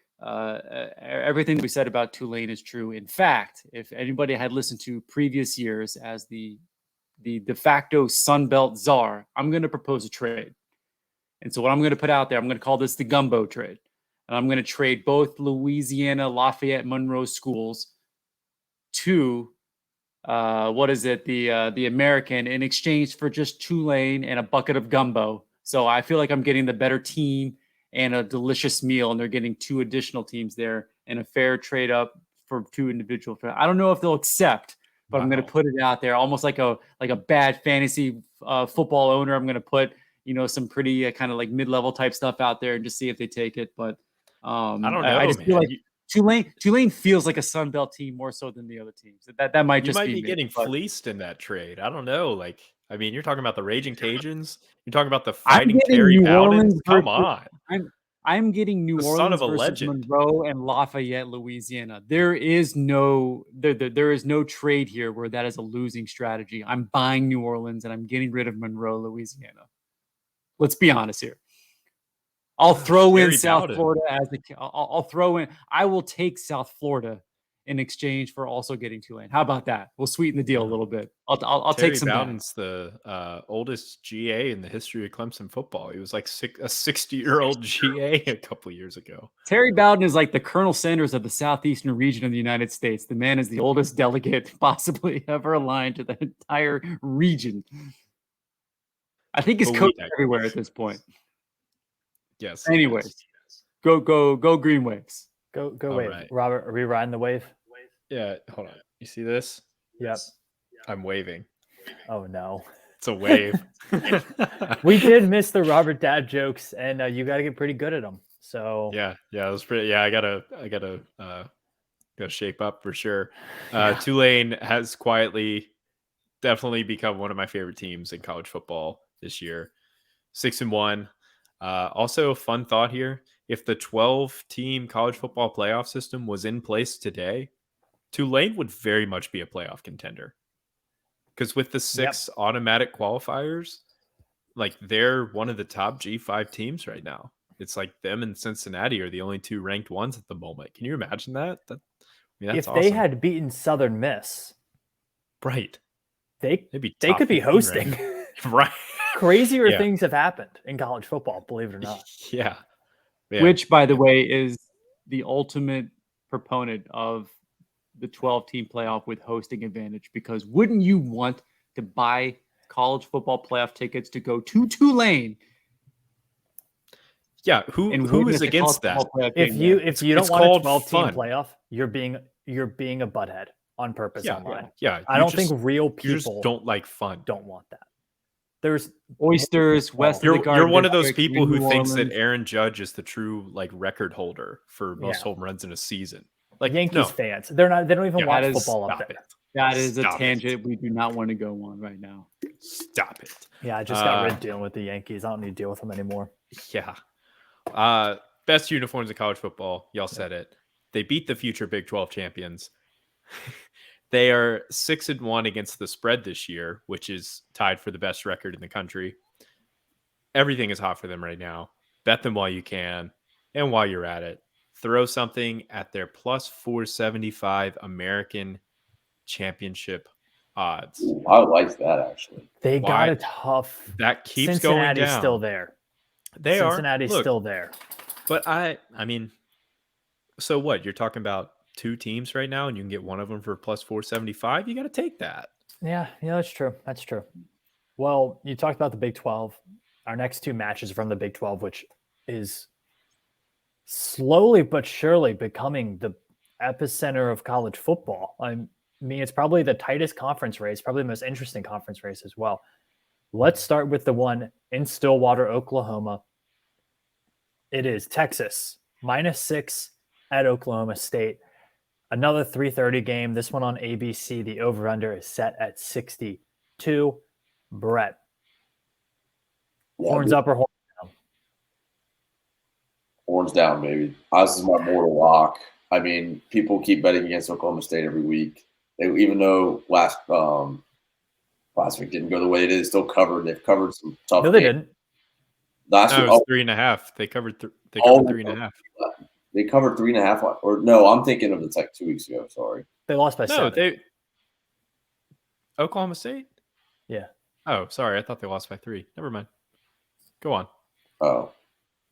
everything we said about Tulane is true. In fact, if anybody had listened to previous years as the de facto Sun Belt czar, I'm going to propose a trade. And so what I'm going to put out there, I'm going to call this the gumbo trade. And I'm going to trade both Louisiana, Lafayette, Monroe schools to, the American in exchange for just Tulane and a bucket of gumbo. So I feel like I'm getting the better team and a delicious meal, and they're getting two additional teams there and a fair trade up for two individual. I don't know if they'll accept, but I'm going to put it out there, almost like a bad fantasy football owner. I'm going to put some pretty kind of like mid-level type stuff out there and just see if they take it. But I don't know. I just man. feel like Tulane feels like a Sun Belt team more so than the other teams. That might You just might be be me, getting but fleeced in that trade. I don't know. You're talking about the Raging Cajuns. You're talking about the I'm Fighting getting Terry New Bowdens. Orleans Come versus- on. I'm getting New The son Orleans of a versus legend. Monroe and Lafayette, Louisiana. There is no trade here where that is a losing strategy. I'm buying New Orleans and I'm getting rid of Monroe, Louisiana. Let's be honest here. I'll throw in Terry South Bowden. Florida I'll throw in. I will take South Florida in exchange for also getting Tulane. How about that? We'll sweeten the deal a little bit. I'll Terry take some back. Bowden's the oldest GA in the history of Clemson football. He was like a 60-year-old GA a couple years ago. Terry Bowden is like the Colonel Sanders of the southeastern region of the United States. The man is the oldest delegate possibly ever aligned to the entire region. I think he's But we coached digress. everywhere at this point. Yes. Anyways, yes. go Green Waves. Go All wave. right. Robert, are we riding the wave? Yeah. Hold on. You see this? Yep. I'm waving. Oh no. It's a wave. We did miss the Robert dad jokes, and you got to get pretty good at them. So Yeah. It was pretty. Yeah. I gotta shape up for sure. Tulane has quietly definitely become one of my favorite teams in college football this year. 6-1. Also, a fun thought here: if the 12-team college football playoff system was in place today, Tulane would very much be a playoff contender. Because with the 6 automatic qualifiers, like they're one of the top G5 teams right now. It's like them and Cincinnati are the only 2 ranked ones at the moment. Can you imagine that? That's if awesome. they had beaten Southern Miss, right, they could be top 15 hosting. Right. Crazier Yeah. things have happened in college football, believe it or not. Yeah. Which, by the way, is the ultimate proponent of the 12-team playoff with hosting advantage. Because wouldn't you want to buy college football playoff tickets to go to Tulane? Yeah, who is against that? If you don't it's want a called 12-team fun. playoff, you're being a butthead on purpose online. Yeah, I don't think real you just people don't like fun. don't want that. There's Oysters west of the Garden. You're one of those District, people who New thinks that Orleans. Aaron Judge is the true like record holder for most home runs in a season. Like Yankees no. fans. They don't even Yeah, watch that is- football up Stop there. it. That is a Stop it. tangent we do not want to go on right now. Stop it. Yeah, I just got rid of dealing with the Yankees. I don't need to deal with them anymore. Yeah. Best uniforms in college football. Y'all said it. They beat the future Big 12 champions. They are 6-1 against the spread this year, which is tied for the best record in the country. Everything is hot for them right now. Bet them while you can. And while you're at it, throw something at their plus 475 American championship odds. I like that actually. They Why? got a tough. That keeps Cincinnati's going down. still there. They are. Cincinnati's Look, still there. but I mean, so what? You're talking about two teams right now, and you can get one of them for plus 475. You got to take that. Yeah, that's true. That's true. Well, you talked about the Big 12. Our next two matches from the Big 12, which is slowly but surely becoming the epicenter of college football. I mean, it's probably the tightest conference race, probably the most interesting conference race as well. Let's start with the one in Stillwater, Oklahoma. It is Texas -6 at Oklahoma State. Another 3:30 game. This one on ABC. The over/under is set at 62. Brett, horns up or horns down? Horns down, baby. This is my mortal lock. I mean, people keep betting against Oklahoma State every week. Even though last week didn't go the way it is, still covered. They've covered some tough. No, they games. didn't. Last No, week, it was 3.5. They covered. They covered 3.5. They covered 3.5. Or no, I'm thinking of the Tech 2 weeks ago. Sorry. They lost by No, 7. Oklahoma State. Yeah. Oh, sorry. I thought they lost by 3. Never mind. Go on. Oh,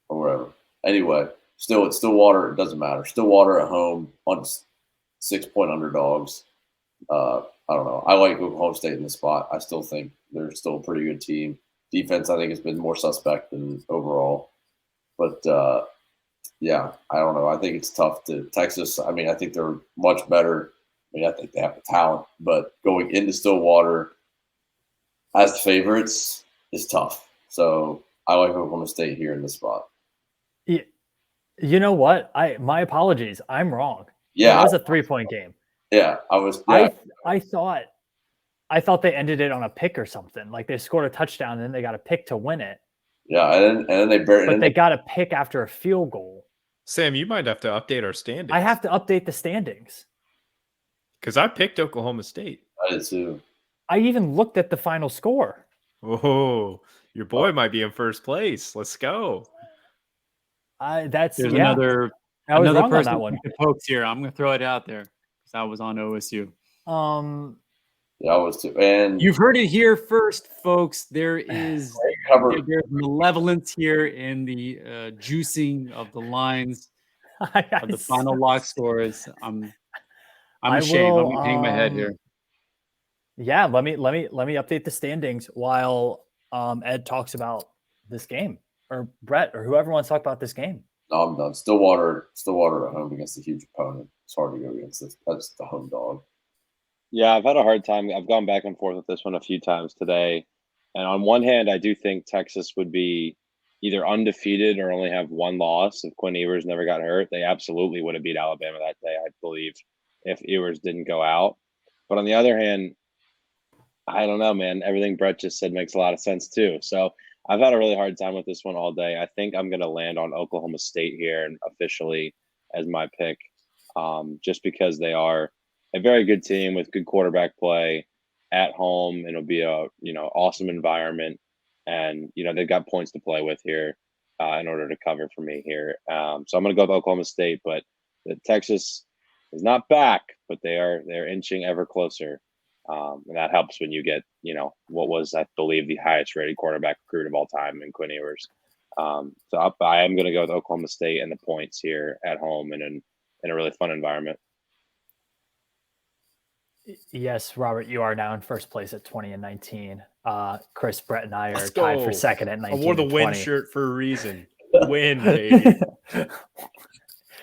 or whatever. Anyway, still it's Stillwater. It doesn't matter. Stillwater at home on 6-point underdogs. I don't know. I like Oklahoma State in the spot. I still think they're still a pretty good team. Defense, I think, has been more suspect than overall. But yeah, I don't know. I think it's tough to Texas. I mean, I think they're much better. I mean, I think they have the talent, but going into Stillwater as the favorites is tough. So I like Oklahoma State here in the spot. You know what? My apologies. I'm wrong. Yeah, it was a 3-point game. Yeah, I was. Yeah. I thought they ended it on a pick or something. Like they scored a touchdown and then they got a pick to win it. Yeah, and then they buried. But they got a pick after a field goal. Sam, you might have to update our standings. I have to update the standings because I picked Oklahoma State. I did too. I even looked at the final score. Oh, your boy might be in first place. Let's go. There's another I was wrong person on that one. The pokes here. I'm gonna throw it out there because I was on OSU. Yeah, I was too. And you've heard it here first, folks. There is there's malevolence here in the juicing of the lines of the final lock scores. I'm ashamed. Let me hang my head here. Yeah, let me update the standings while Ed talks about this game, or Brett, or whoever wants to talk about this game. No, I'm done. Stillwater at home against a huge opponent. It's hard to go against this. That's the home dog. Yeah, I've had a hard time. I've gone back and forth with this one a few times today. And on one hand, I do think Texas would be either undefeated or only have one loss if Quinn Ewers never got hurt. They absolutely would have beat Alabama that day, I believe, if Ewers didn't go out. But on the other hand, I don't know, man. Everything Brett just said makes a lot of sense too. So I've had a really hard time with this one all day. I think I'm going to land on Oklahoma State here and officially as my pick, just because they are a very good team with good quarterback play at home. It'll be a awesome environment, and they've got points to play with here in order to cover for me here. So I'm going to go with Oklahoma State, but Texas is not back, but they're inching ever closer, and that helps when you get what was, I believe, the highest rated quarterback recruit of all time in Quinn Ewers. So I am going to go with Oklahoma State and the points here at home and in a really fun environment. Yes, Robert, you are now in first place at 20-19. Chris, Brett, and I are go. tied for second at 19. I wore the win shirt for a reason. Win, baby.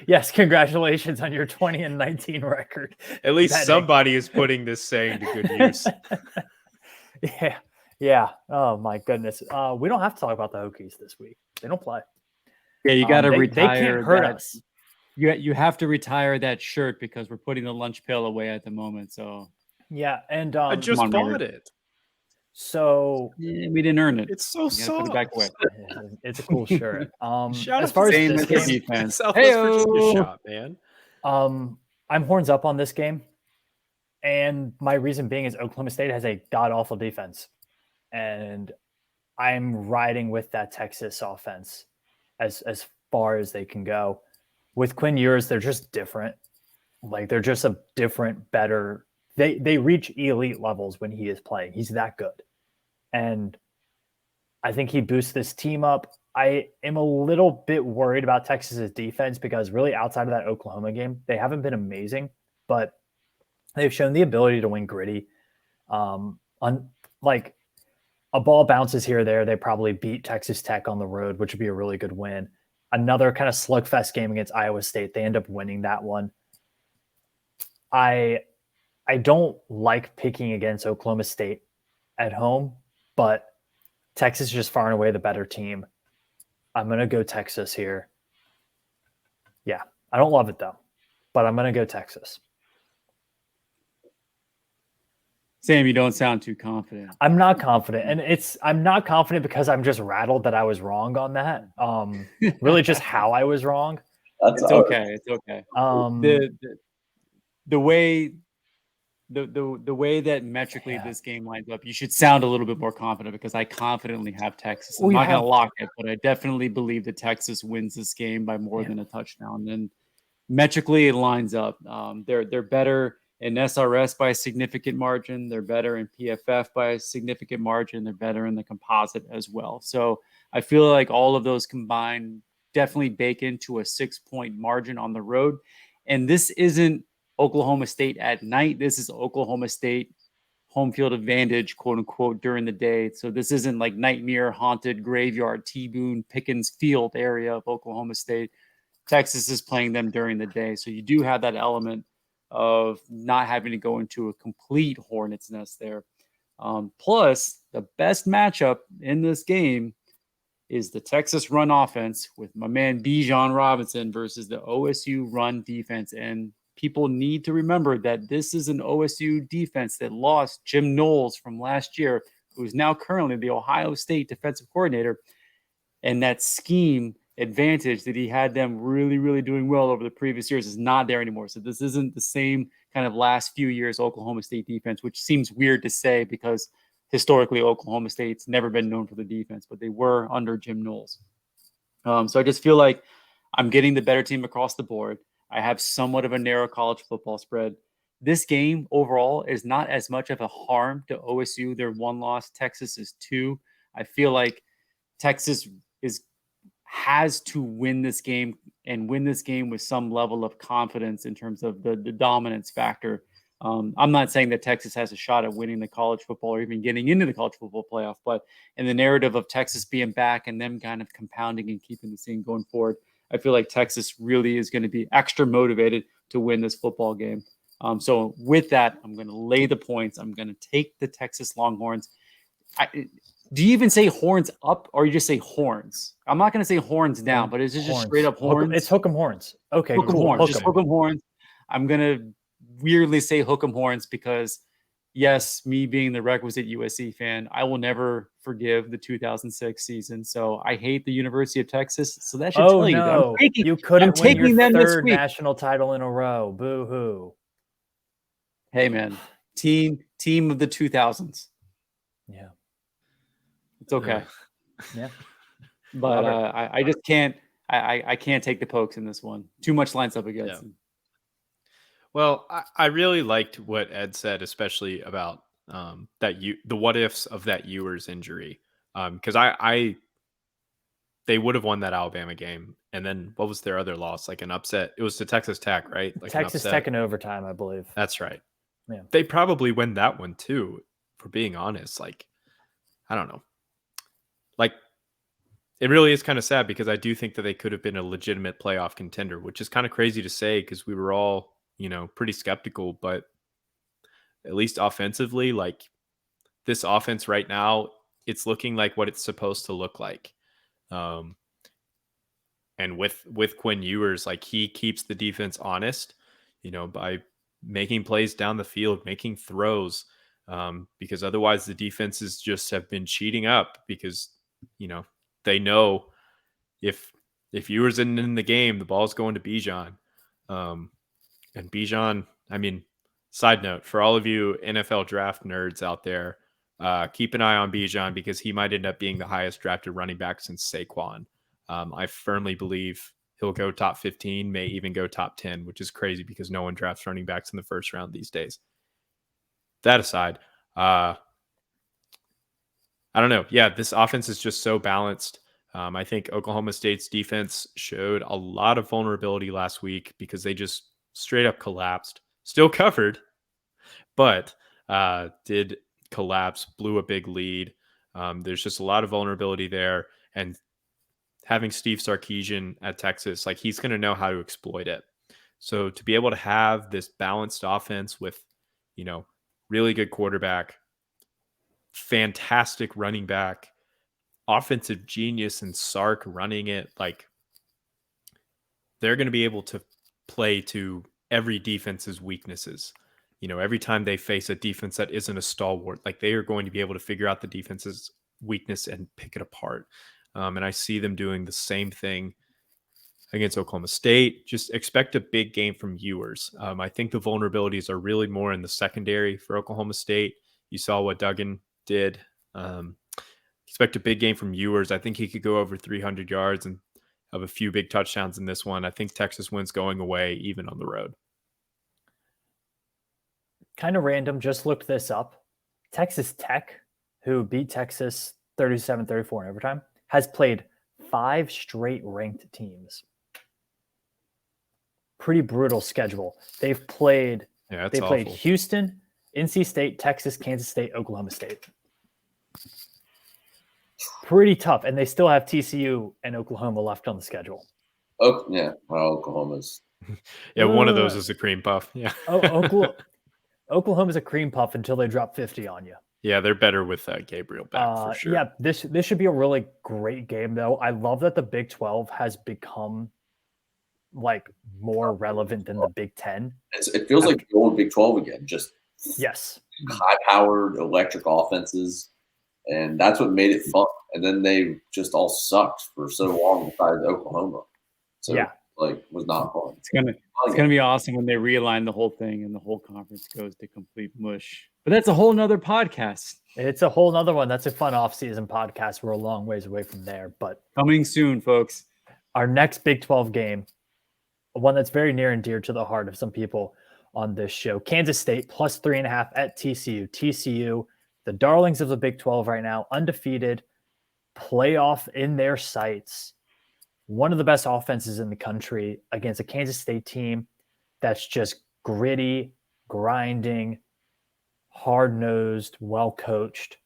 Yes, congratulations on your 20-19 record. At least somebody is putting this saying to good use. Yeah. Oh my goodness. We don't have to talk about the Hokies this week. They don't play. Yeah, you got to retire. They can't hurt us. You have to retire that shirt because we're putting the lunch pail away at the moment. So yeah, and I just bought it. So we didn't earn it. It's so soft. Put it back away. It's a cool shirt. Shout as far as this game, defense. Southwest Virginia shop, man. I'm horns up on this game, and my reason being is Oklahoma State has a god awful defense, and I'm riding with that Texas offense as far as they can go. With Quinn Ewers, they're just different. Like they're just a different, better. They reach elite levels when he is playing. He's that good. And I think he boosts this team up. I am a little bit worried about Texas's defense because really outside of that Oklahoma game, they haven't been amazing, but they've shown the ability to win gritty. On like a ball bounces here or there, they probably beat Texas Tech on the road, which would be a really good win. Another kind of slugfest game against Iowa State, they end up winning that one. I don't like picking against Oklahoma State at home, but Texas is just far and away the better team. I'm going to go Texas here. Yeah, I don't love it though, but I'm going to go Texas. Sam, you don't sound too confident. I'm not confident. And I'm not confident because I'm just rattled that I was wrong on that. Really just how I was wrong. That's It's okay. It's okay. The way that metrically this game lines up, you should sound a little bit more confident because I confidently have Texas. I'm not going to lock it, but I definitely believe that Texas wins this game by more than a touchdown. And metrically, it lines up. They're better in SRS by a significant margin. They're better in PFF by a significant margin. They're better in the composite as well. So I feel like all of those combined definitely bake into a 6-point margin on the road. And this isn't Oklahoma State at night. This is Oklahoma State home field advantage, quote unquote, during the day. So this isn't like nightmare haunted graveyard, T-Boone, Pickens Field area of Oklahoma State. Texas is playing them during the day. So you do have that element of not having to go into a complete hornet's nest there. Plus, the best matchup in this game is the Texas run offense with my man Bijan Robinson versus the OSU run defense. And people need to remember that this is an OSU defense that lost Jim Knowles from last year, who is now currently the Ohio State defensive coordinator. And that scheme advantage that he had them really, really doing well over the previous years is not there anymore. So this isn't the same kind of last few years Oklahoma State defense, which seems weird to say because historically Oklahoma State's never been known for the defense, but they were under Jim Knowles. So I just feel like I'm getting the better team across the board. I have somewhat of a narrow college football spread. This game overall is not as much of a harm to OSU. They're 1 loss. Texas is 2. I feel like Texas has to win this game and win this game with some level of confidence in terms of the dominance factor. I'm not saying that Texas has a shot at winning the college football or even getting into the college football playoff, but in the narrative of Texas being back and them kind of compounding and keeping the scene going forward, I feel like Texas really is going to be extra motivated to win this football game. So with that, I'm going to lay the points. I'm going to take the Texas Longhorns. Do you even say horns up or you just say horns? I'm not going to say horns down, but is it just straight up horns? It's hook 'em horns. Okay, hook 'em cool. horns. Just hook 'em horns. I'm going to weirdly say hook 'em horns because, yes, me being the requisite USC fan, I will never forgive the 2006 season. So I hate the University of Texas. So that should tell you that. You couldn't win your third national title in a row. Boo-hoo. Hey, man. Team of the 2000s. Yeah. It's okay. Yeah. But I just can't I can't take the pokes in this one. Too much lines up against them. Well, I really liked what Ed said, especially about the what ifs of that Ewers injury. Because they would have won that Alabama game. And then what was their other loss? Like an upset. It was to Texas Tech, right? Like Texas Tech in overtime, I believe. That's right. Yeah. They probably win that one too, for being honest. Like, I don't know. Like, it really is kind of sad because I do think that they could have been a legitimate playoff contender, which is kind of crazy to say because we were all, pretty skeptical. But at least offensively, like this offense right now, it's looking like what it's supposed to look like. And with Quinn Ewers, like he keeps the defense honest, by making plays down the field, making throws, because otherwise the defenses just have been cheating up because, they know if Ewers isn't in the game, the ball's going to Bijan. And Bijan, side note, for all of you NFL draft nerds out there, keep an eye on Bijan because he might end up being the highest drafted running back since Saquon. I firmly believe he'll go top 15, may even go top 10, which is crazy because no one drafts running backs in the first round these days. That aside, I don't know. Yeah, this offense is just so balanced. I think Oklahoma State's defense showed a lot of vulnerability last week because they just straight up collapsed. Still covered, but did collapse, blew a big lead. There's just a lot of vulnerability there. And having Steve Sarkisian at Texas, like he's going to know how to exploit it. So to be able to have this balanced offense with, really good quarterback, fantastic running back, offensive genius and Sark running it, like they're going to be able to play to every defense's weaknesses. Every time they face a defense that isn't a stalwart, like they are going to be able to figure out the defense's weakness and pick it apart. And I see them doing the same thing against Oklahoma State. Just expect a big game from Ewers. I think the vulnerabilities are really more in the secondary for Oklahoma State. You saw what Duggan did. Expect a big game from Ewers. I think he could go over 300 yards and have a few big touchdowns in this one. I think Texas wins going away, even on the road. Kind of random, just looked this up. Texas Tech, who beat Texas 37-34 in overtime, has played 5 straight ranked teams. Pretty brutal schedule. They've played played Houston, NC State, Texas, Kansas State, Oklahoma State. Pretty tough, and they still have TCU and Oklahoma left on the schedule. Oh yeah, well, Oklahoma's. Yeah, one of those is a cream puff. Yeah. Oklahoma's a cream puff until they drop 50 on you. Yeah, they're better with Gabriel back for sure. Yeah, this should be a really great game, though. I love that the Big 12 has become like more relevant than the Big 10. It feels like the old Big 12 again. Just high-powered electric offenses, and that's what made it fun. And then they just all sucked for so long besides Oklahoma. So was not fun. It's gonna be awesome when they realign the whole thing and the whole conference goes to complete mush. But that's a whole nother podcast. It's a whole nother one. That's a fun off-season podcast. We're a long ways away from there, but coming soon, folks. Our next Big 12 game, one that's very near and dear to the heart of some people on this show, Kansas State plus 3.5 at TCU. TCU, the darlings of the Big 12 right now, undefeated, playoff in their sights. One of the best offenses in the country against a Kansas State team that's just gritty, grinding, hard-nosed, well-coached,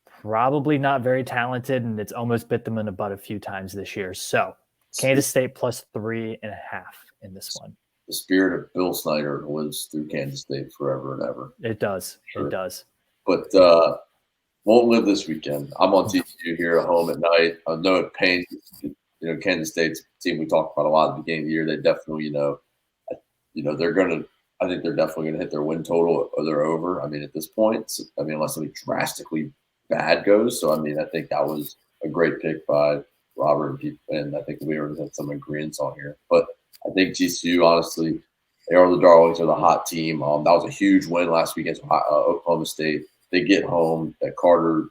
probably not very talented, and it's almost bit them in the butt a few times this year. So Kansas State plus 3.5 in this one. The spirit of Bill Snyder lives through Kansas State forever and ever. It does. Sure. It does. But won't live this weekend. I'm on TCU here at home at night. I know it pains, Kansas State's team we talked about a lot at the beginning of the year. They definitely, they're going to, I think they're definitely going to hit their win total or they're over. I mean, at this point, unless something drastically bad goes. So, I think that was a great pick by Robert and I think we already had some agreements on here. But I think TCU, honestly, they are the darlings. They're the hot team. That was a huge win last week against Oklahoma State. They get home at Carter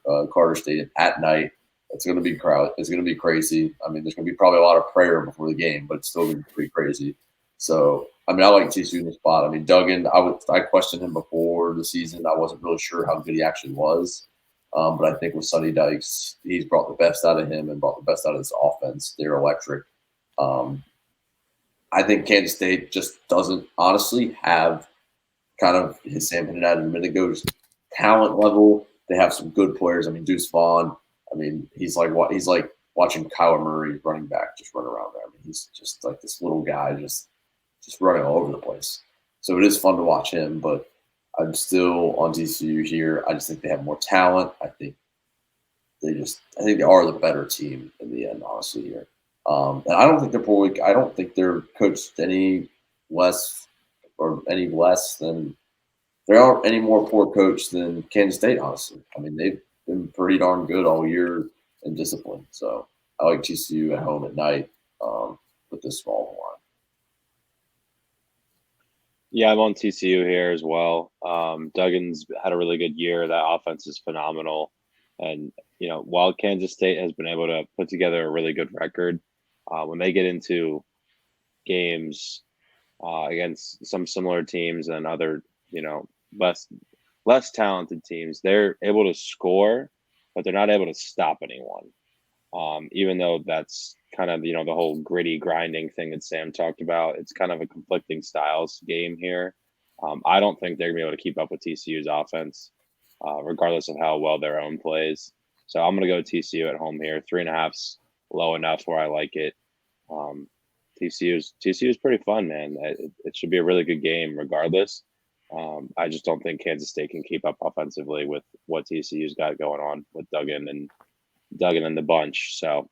Stadium at night. It's going to be crowd. It's going to be crazy. There's going to be probably a lot of prayer before the game, but it's still going to be pretty crazy. So, I like TCU in the spot. Duggan, I questioned him before the season. I wasn't really sure how good he actually was. But I think with Sonny Dykes, he's brought the best out of him and brought the best out of his offense. They're electric. I think Kansas State just doesn't honestly have kind of his Sam hinted at a minute ago, just talent level. They have some good players. Deuce Vaughn. He's like watching Kyler Murray running back just run around there. He's just like this little guy just running all over the place. So it is fun to watch him, but I'm still on TCU here. I just think they have more talent. I think they are the better team in the end, honestly, here. And I don't think I don't think they're coached any less than they aren't any more poor coached than Kansas State, honestly. They've been pretty darn good all year in discipline. So I like TCU at home at night with this small line. Yeah, I'm on TCU here as well. Duggan's had a really good year. That offense is phenomenal. And, while Kansas State has been able to put together a really good record, when they get into games against some similar teams and other, less talented teams, they're able to score, but they're not able to stop anyone. Even though that's kind of, the whole gritty grinding thing that Sam talked about, it's kind of a conflicting styles game here. I don't think they're going to be able to keep up with TCU's offense, regardless of how well their own plays. So I'm going to go TCU at home here. 3.5's low enough where I like it. TCU's pretty fun, man. It should be a really good game regardless. I just don't think Kansas State can keep up offensively with what TCU's got going on with Duggan and the bunch. So,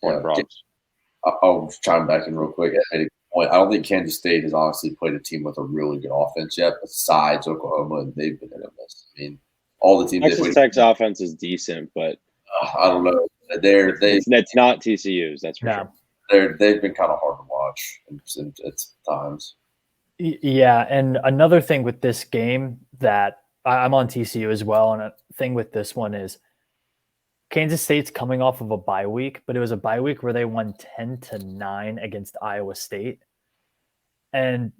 Yeah. Frogs. I'll chime back in real quick. I don't think Kansas State has honestly played a team with a really good offense yet, besides Oklahoma, and they've been in a mess. I mean, all the teams. Texas Tech's offense is decent, but I don't know. It's not TCU's. That's for sure. They've been kind of hard to watch at times. Yeah, and another thing with this game that I'm on TCU as well, and a thing with this one is Kansas State's coming off of a bye week, but it was a bye week where they won 10-9 against Iowa State. And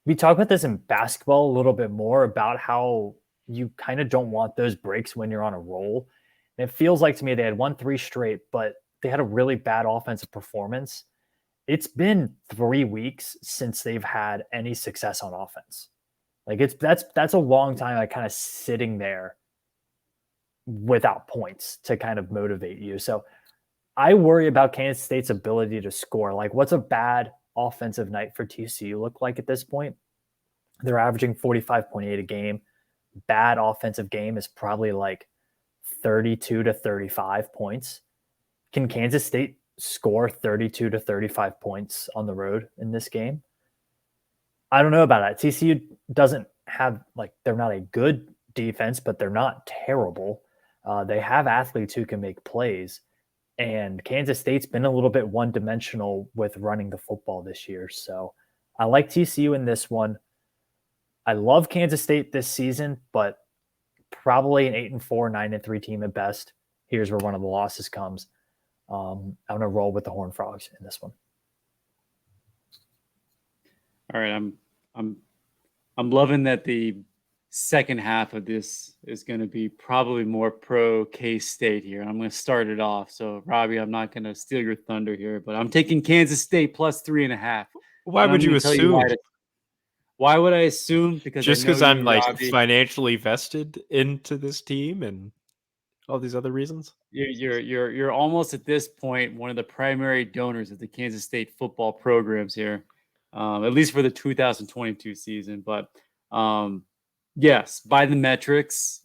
we talk about this in basketball a little bit more about how you kind of don't want those breaks when you're on a roll. And it feels like to me they had won 3 straight, but they had a really bad offensive performance. It's been 3 weeks since they've had any success on offense. Like that's a long time, like kind of sitting there without points to kind of motivate you. So I worry about Kansas State's ability to score. Like, what's a bad offensive night for TCU look like at this point? They're averaging 45.8 a game. Bad offensive game is probably like 32 to 35 points. Can Kansas State score 32 to 35 points on the road in this game? I don't know about that. TCU doesn't have, like, they're not a good defense, but they're not terrible. They have athletes who can make plays, and Kansas State's been a little bit one-dimensional with running the football this year. So I like TCU in this one. I love Kansas State this season, but probably an 8-4, 9-3 team at best. Here's where one of the losses comes. I'm going to roll with the Horned Frogs in this one. All right, I'm loving that the second half of this is going to be probably more pro K-State here. I'm going to start it off. So, Robbie, I'm not going to steal your thunder here, but I'm taking Kansas State plus 3.5. Why would you assume? Why would I assume? Because just because I'm like Robbie, financially vested into this team and all these other reasons. You're almost at this point one of the primary donors of the Kansas State football programs here, at least for the 2022 season. But yes, by the metrics,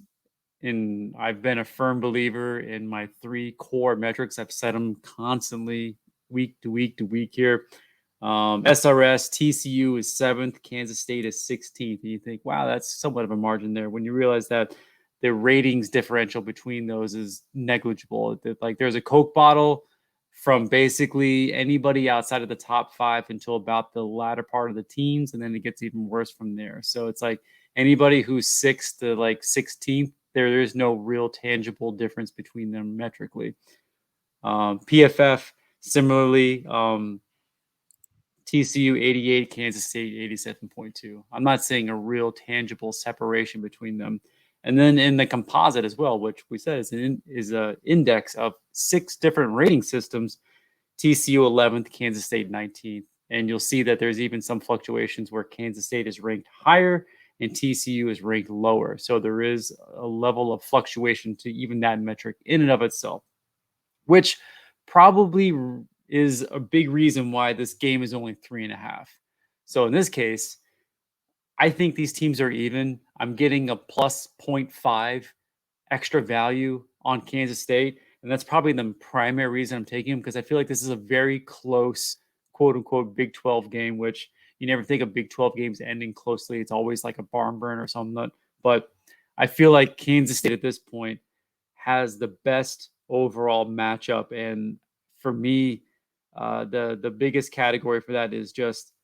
I've been a firm believer in my 3 core metrics. I've set them constantly week to week to week here. SRS, TCU is 7th, Kansas State is 16th. And you think, wow, that's somewhat of a margin there. When you realize that the ratings differential between those is negligible. Like, there's a Coke bottle from basically anybody outside of the top 5 until about the latter part of the teams, and then it gets even worse from there. So it's like anybody who's 6th to like 16th, there's no real tangible difference between them metrically. PFF similarly, TCU 88, Kansas State 87.2. I'm not seeing a real tangible separation between them. And then in the composite as well, which we said is an index of 6 different rating systems, TCU 11th, Kansas State 19th. And you'll see that there's even some fluctuations where Kansas State is ranked higher and TCU is ranked lower. So there is a level of fluctuation to even that metric in and of itself, which probably is a big reason why this game is only 3.5. So in this case, I think these teams are even. I'm getting a plus 0.5 extra value on Kansas State. And that's probably the primary reason I'm taking them, because I feel like this is a very close, quote unquote, Big 12 game, which you never think of Big 12 games ending closely. It's always like a barn burn or something. But I feel like Kansas State at this point has the best overall matchup. And for me, the biggest category for that is just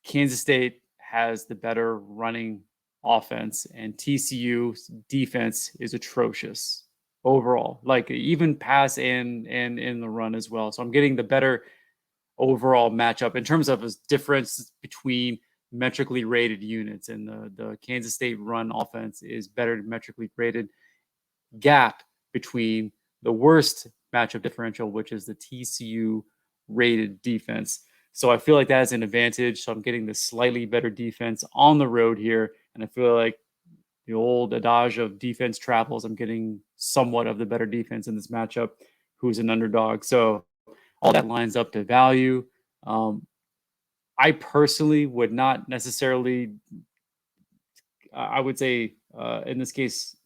Kansas State has the better running offense, and TCU's defense is atrocious overall, like even pass and in the run as well. So I'm getting the better overall matchup in terms of a difference between metrically rated units, and the Kansas State run offense is better metrically rated. Gap between the worst matchup differential, which is the TCU rated defense. So I feel like that is an advantage. So I'm getting the slightly better defense on the road here. And I feel like the old adage of defense travels, I'm getting somewhat of the better defense in this matchup, who's an underdog. So all that lines up to value. I personally would not necessarily, I would say in this case,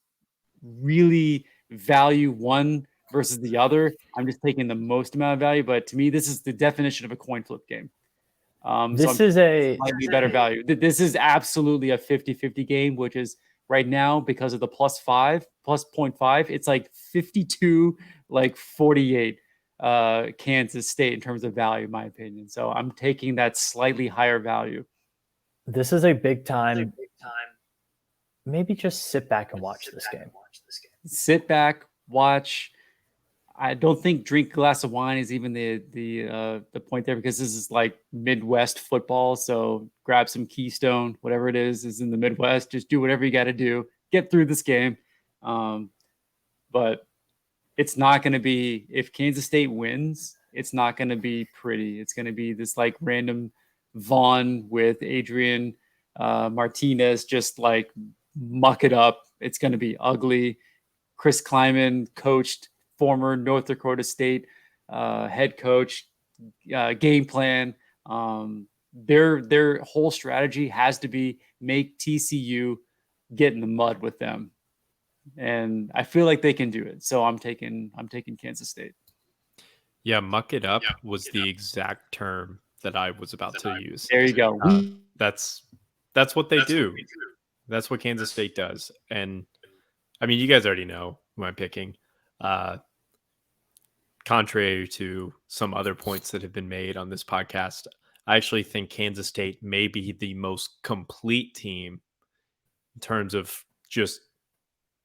really value one versus the other. I'm just taking the most amount of value, but to me, this is the definition of a coin flip game. This is a slightly better value. This is absolutely a 50-50 game, which is right now because of the plus 0.5, it's like 52, like 48 Kansas State in terms of value, in my opinion. So I'm taking that slightly higher value. This is a big time. Maybe just sit back and watch this game. Sit back, watch. I don't think drink a glass of wine is even the point there, because this is like Midwest football. So grab some Keystone, whatever it is in the Midwest. Just do whatever you got to do. Get through this game. But it's not going to be, if Kansas State wins, it's not going to be pretty. It's going to be this like random Vaughn with Adrian Martinez just like muck it up. It's going to be ugly. Chris Kleiman coached former North Dakota State head coach, game plan. Their whole strategy has to be make TCU get in the mud with them, and I feel like they can do it. So I'm taking Kansas State. Yeah, muck it up was the exact term that I was about to use. There you go. That's what they do. That's what Kansas State does. And I mean, you guys already know who I'm picking. Contrary to some other points that have been made on this podcast, I actually think Kansas State may be the most complete team in terms of just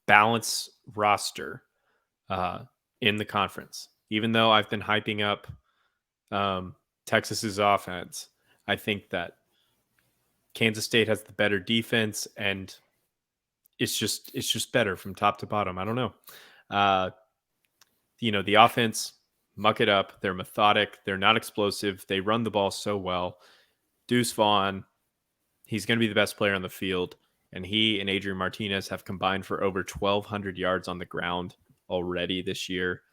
balance roster in the conference. Even though I've been hyping up Texas's offense, I think that Kansas State has the better defense, and it's just better from top to bottom. I don't know. The offense, muck it up. They're methodic. They're not explosive. They run the ball so well. Deuce Vaughn, he's going to be the best player on the field. And he and Adrian Martinez have combined for over 1,200 yards on the ground already this year.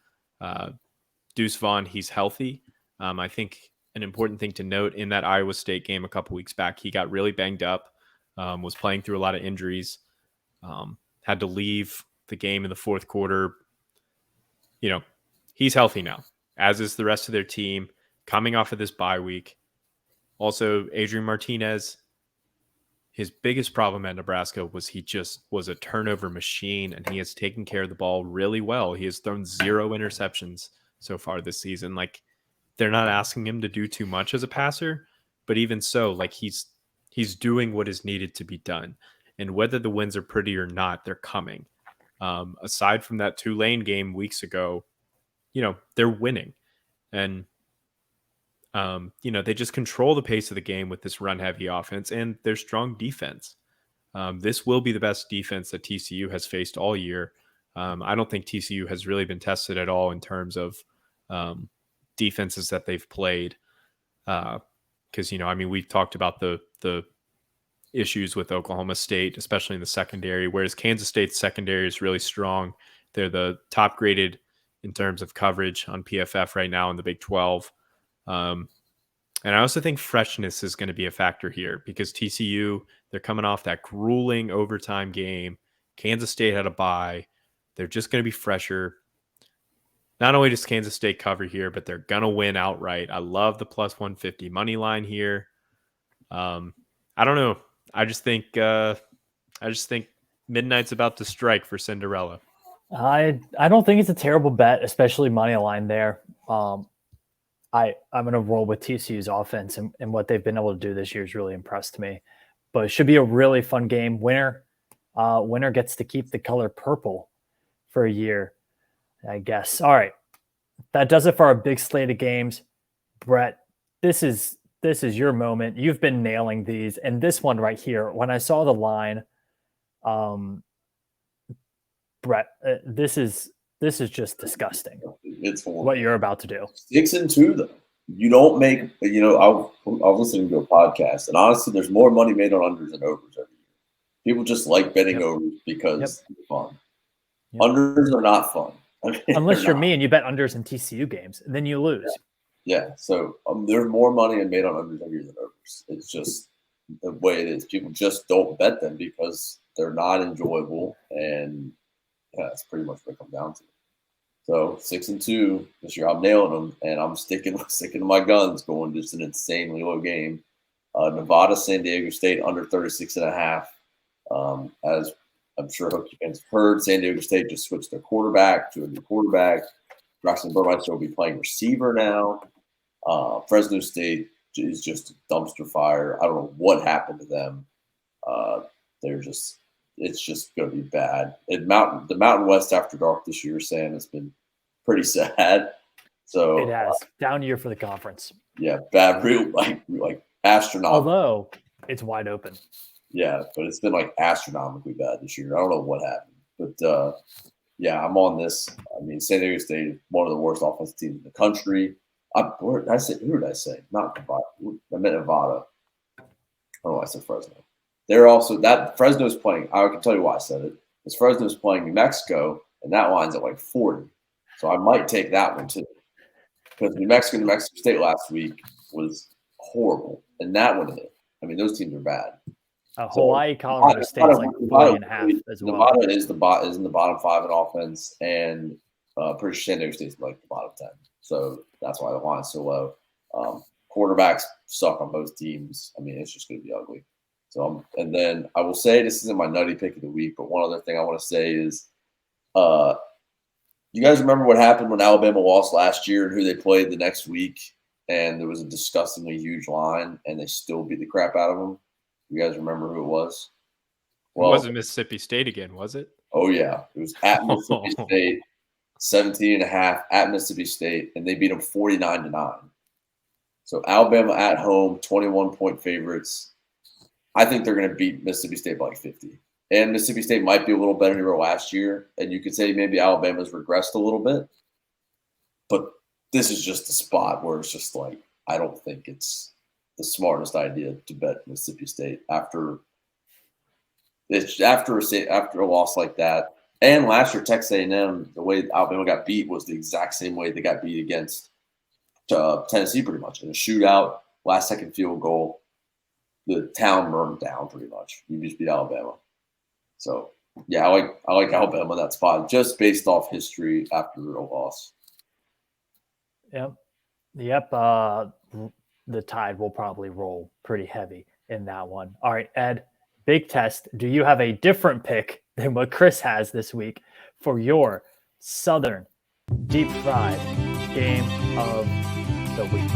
Deuce Vaughn, he's healthy. I think an important thing to note in that Iowa State game a couple weeks back, he got really banged up, was playing through a lot of injuries, had to leave the game in the fourth quarter. He's healthy now, as is the rest of their team, coming off of this bye week. Also, Adrian Martinez, his biggest problem at Nebraska was he just was a turnover machine, and he has taken care of the ball really well. He has thrown 0 interceptions so far this season. Like, they're not asking him to do too much as a passer, but even so, like he's doing what is needed to be done. And whether the wins are pretty or not, they're coming. Aside from that Tulane game weeks ago, they're winning. And, they just control the pace of the game with this run-heavy offense and their strong defense. This will be the best defense that TCU has faced all year. I don't think TCU has really been tested at all in terms of defenses that they've played. Because, we've talked about the issues with Oklahoma State, especially in the secondary, whereas Kansas State's secondary is really strong. They're the top graded in terms of coverage on PFF right now in the Big 12. And I also think freshness is going to be a factor here because TCU, they're coming off that grueling overtime game. Kansas State had a bye. They're just going to be fresher. Not only does Kansas State cover here, but they're going to win outright. I love the plus 150 money line here. I don't know. I just think midnight's about to strike for Cinderella. I don't think it's a terrible bet, especially money line there. I'm going to roll with TCU's offense, and what they've been able to do this year has really impressed me. But it should be a really fun game. Winner gets to keep the color purple for a year, I guess. All right, that does it for our big slate of games. Brett, this is your moment. You've been nailing these, and this one right here. When I saw the line, Brett, this is This is just disgusting. It's horrible. What you're about to do. 6-2 though. You don't make. I was listening to a podcast, and honestly, there's more money made on unders than overs every year. People just like betting overs because it's fun. Yep. Unders are not fun. Unless you're me and you bet unders in TCU games, and then you lose. Yeah. So there's more money made on unders every year than overs. It's just the way it is. People just don't bet them because they're not enjoyable, and that's pretty much what it comes down to. So 6-2 this year, I'm nailing them, and I'm sticking to my guns, going just an insanely low game. Nevada, San Diego State under 36.5. As I'm sure Hokie fans have heard, San Diego State just switched their quarterback to a new quarterback. Braxton Burmeister will be playing receiver now. Fresno State is just a dumpster fire. I don't know what happened to them. It's just going to be bad. The Mountain West After Dark this year, Sam, has been pretty sad. So It has. Down year for the conference. Yeah, bad, real like astronomical. Although it's wide open. Yeah, but it's been like astronomically bad this year. I don't know what happened, but yeah, I'm on this. I mean, San Diego State is one of the worst offensive teams in the country. Who did I say? Not Nevada. I meant Nevada. Oh, I said Fresno. They're also that Fresno's playing. I can tell you why I said it. Because Fresno's playing New Mexico, and that line's at like 40. So I might take that one too. Because New Mexico State last week was horrible, and that one hit. I mean, those teams are bad. Hawaii, Colorado State's like 40.5 as well. Nevada is in the bottom 5 in offense, and pretty sure San Diego State's like the bottom 10. So that's why the line's so low. Quarterbacks suck on both teams. I mean, it's just going to be ugly. So, and then I will say this isn't my nutty pick of the week, but one other thing I want to say is, you guys remember what happened when Alabama lost last year and who they played the next week? And there was a disgustingly huge line, and they still beat the crap out of them. You guys remember who it was? Well, it wasn't Mississippi State again, was it? Oh, yeah. It was at Mississippi State, 17.5 at Mississippi State, and they beat them 49-9. So Alabama at home, 21-point favorites. I think they're going to beat Mississippi State by like 50. And Mississippi State might be a little better than they were last year. And you could say maybe Alabama's regressed a little bit. But this is just a spot where it's just like, I don't think it's the smartest idea to bet Mississippi State after a loss like that. And last year, Texas A&M, the way Alabama got beat was the exact same way they got beat against Tennessee pretty much. In a shootout, last-second field goal. The town burned down pretty much. You just beat Alabama. So, yeah, I like Alabama in that spot just based off history after a loss. Yep. The Tide will probably roll pretty heavy in that one. All right, Ed, big test. Do you have a different pick than what Chris has this week for your Southern Deep Fried Game of the Week?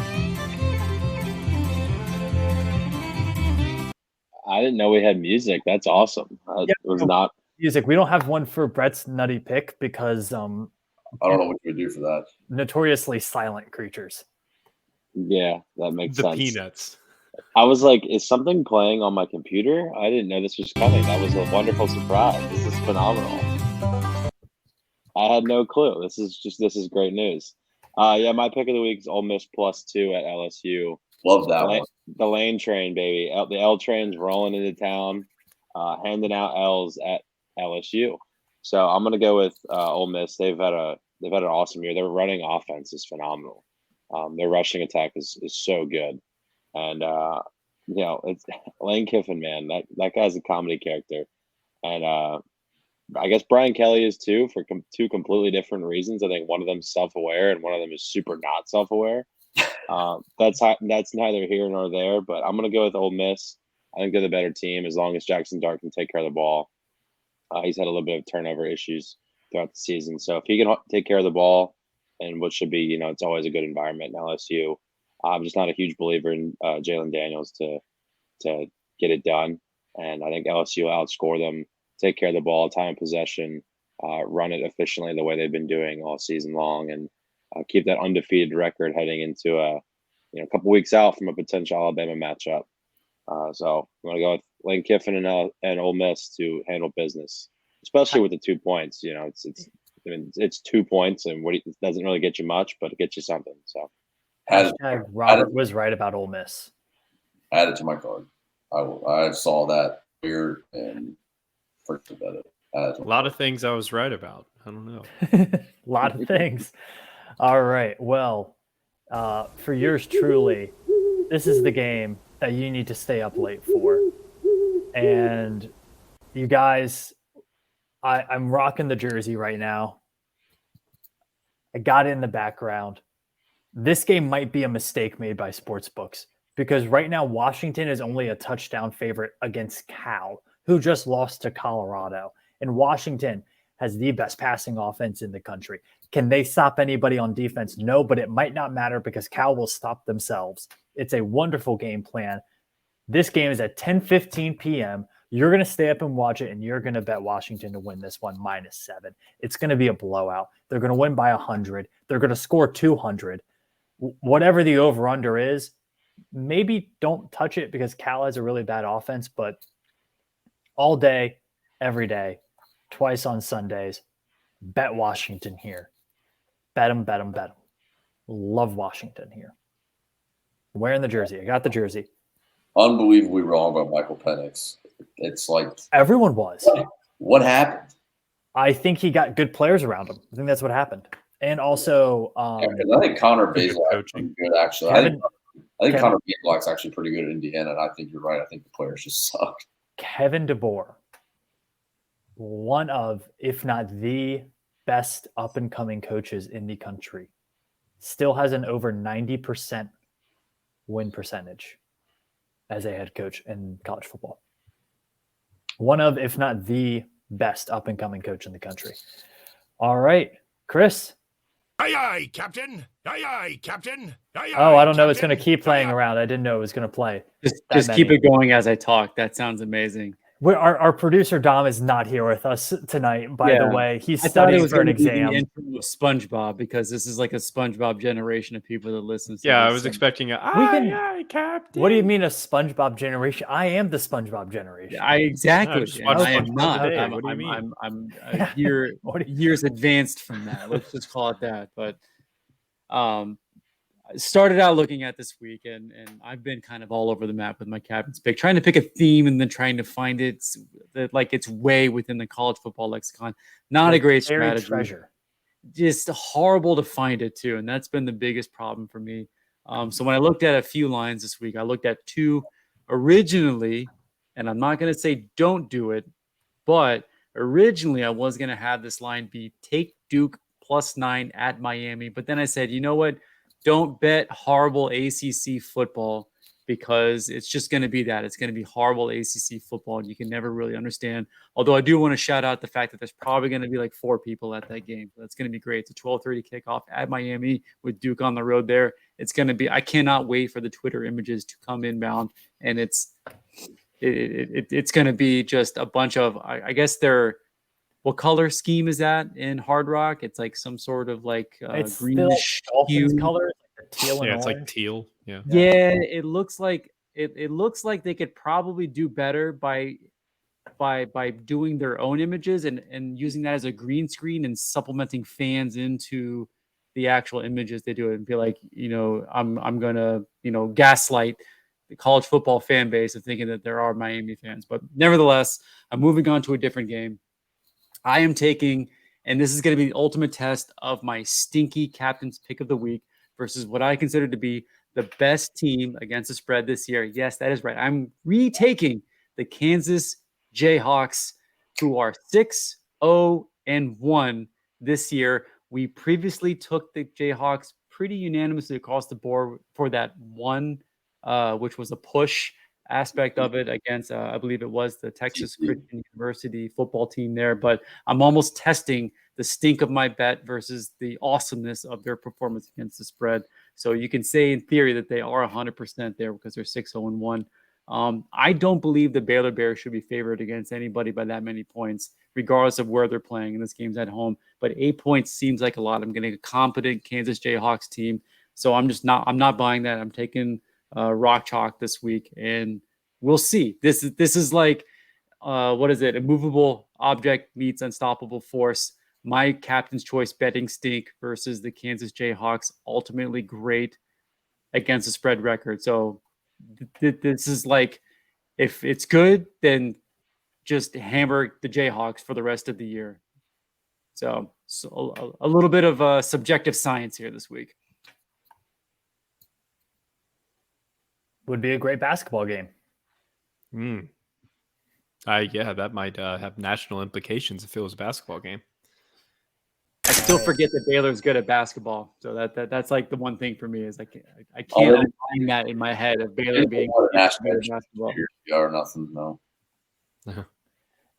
I didn't know we had music. That's awesome. It was not music. We don't have one for Brett's nutty pick because I don't know what you would do for that. Notoriously silent creatures. Yeah, that makes sense. The Peanuts. I was like, is something playing on my computer? I didn't know this was coming. That was a wonderful surprise. This is phenomenal. I had no clue. This is great news. Yeah, my pick of the week is Ole Miss +2 at LSU. Love that one. The Lane train, baby. The L train's rolling into town, handing out L's at LSU. So I'm gonna go with Ole Miss. They've had an awesome year. Their running offense is phenomenal. Their rushing attack is so good, and it's Lane Kiffin, man. That guy's a comedy character, and I guess Brian Kelly is too for two completely different reasons. I think one of them's self-aware, and one of them is super not self-aware. That's neither here nor there, but I'm gonna go with Ole Miss. I think they're the better team as long as Jackson Dart can take care of the ball. He's had a little bit of turnover issues throughout the season, so if he can take care of the ball, and what should be, it's always a good environment in LSU. I'm just not a huge believer in Jalen Daniels to get it done, and I think LSU will outscore them, take care of the ball, time of possession, run it efficiently the way they've been doing all season long, and keep that undefeated record heading into a couple weeks out from a potential Alabama matchup. So I'm gonna go with Lane Kiffin and Ole Miss to handle business, especially with the 2 points. It's I mean, it's 2 points, and it doesn't really get you much, but it gets you something. So Hashtag Robert was right about Ole Miss. Add it to my card. I saw that weird and forget about it. A lot of things I was right about. I don't know. A lot of things. All right. Well, for yours truly, this is the game that you need to stay up late for. And you guys, I'm rocking the jersey right now. I got it in the background. This game might be a mistake made by sportsbooks because right now Washington is only a touchdown favorite against Cal, who just lost to Colorado. And Washington has the best passing offense in the country. Can they stop anybody on defense? No, but it might not matter because Cal will stop themselves. It's a wonderful game plan. This game is at 10:15 p.m. You're going to stay up and watch it, and you're going to bet Washington to win this one -7. It's going to be a blowout. They're going to win by 100. They're going to score 200. Whatever the over-under is, maybe don't touch it because Cal has a really bad offense, but all day, every day, twice on Sundays, bet Washington here. Bet them, bet them, bet them. Love Washington here. Wearing the jersey. I got the jersey. Unbelievably wrong about Michael Penix. It's like everyone was. What happened? I think he got good players around him. I think that's what happened. And also, I think Connor Bazelak is pretty good, actually. I think Connor Bazelak's actually pretty good at Indiana, and I think you're right. I think the players just suck. Kevin DeBoer, one of, if not the best up-and-coming coaches in the country, still has an over 90% win percentage as a head coach in college football. One of, if not the best up-and-coming coach in the country. All right, Chris. Aye, aye, Captain. Aye, aye, Captain. Aye, oh, I don't know. Captain. It's going to keep playing around. I didn't know it was going to play. Just keep it going as I talk. That sounds amazing. Our producer Dom is not here with us tonight. By the way, he's studying for an exam. Be the intro of SpongeBob, because this is like a SpongeBob generation of people that listen. To yeah, this. I was expecting aye, Captain. What do you mean a SpongeBob generation? I am the SpongeBob generation. Exactly. No, I am not. What do you mean? I'm years advanced from that. Let's just call it that. But started out looking at this week, and I've been kind of all over the map with my captain's pick, trying to pick a theme and then trying to find its way within the college football lexicon. Not a great strategy. Treasure. Just horrible to find it too, and that's been the biggest problem for me. So when I looked at a few lines this week, I looked at two originally, and I'm not going to say don't do it, but originally I was going to have this line be take Duke +9 at Miami, but then I said, you know what? Don't bet horrible ACC football, because it's just going to be that. It's going to be horrible ACC football, and you can never really understand. Although I do want to shout out the fact that there's probably going to be like 4 people at that game. That's going to be great. It's a 12:30 kickoff at Miami with Duke on the road there. It's going to be – I cannot wait for the Twitter images to come inbound, and it's going to be just a bunch of – I guess they're – what color scheme is that in Hard Rock? It's like some sort of like greenish Dolphins color, like teal and it's orange. like teal. Yeah. It looks like it looks like they could probably do better by doing their own images and using that as a green screen and supplementing fans into the actual images they do it, and be like, I'm gonna gaslight the college football fan base of thinking that there are Miami fans. But nevertheless, I'm moving on to a different game. I am taking, and this is going to be the ultimate test of my stinky captain's pick of the week versus what I consider to be the best team against the spread this year. Yes, that is right. I'm retaking the Kansas Jayhawks, who are 6-0-1 this year. We previously took the Jayhawks pretty unanimously across the board for that one, which was a push aspect of it against, I believe it was the Texas Christian University football team there. But I'm almost testing the stink of my bet versus the awesomeness of their performance against the spread. So you can say in theory that they are 100% there because they're 6-0-1. I don't believe the Baylor Bears should be favored against anybody by that many points, regardless of where they're playing. And this game's at home, but 8 points seems like a lot. I'm getting a competent Kansas Jayhawks team. So I'm not buying that. I'm taking rock chalk this week, and we'll see. This is like what is it? A movable object meets unstoppable force. my captain's choice betting stink versus the Kansas Jayhawks, ultimately great against the spread record. So this is like, if it's good, then just hammer the Jayhawks for the rest of the year. So a little bit of subjective science here this week. Would be a great basketball game. Yeah, that might have national implications if it was a basketball game. I still forget that Baylor's good at basketball. So that's like the one thing for me is I can't align that in my head of Baylor being good at basketball. Or nothing, no.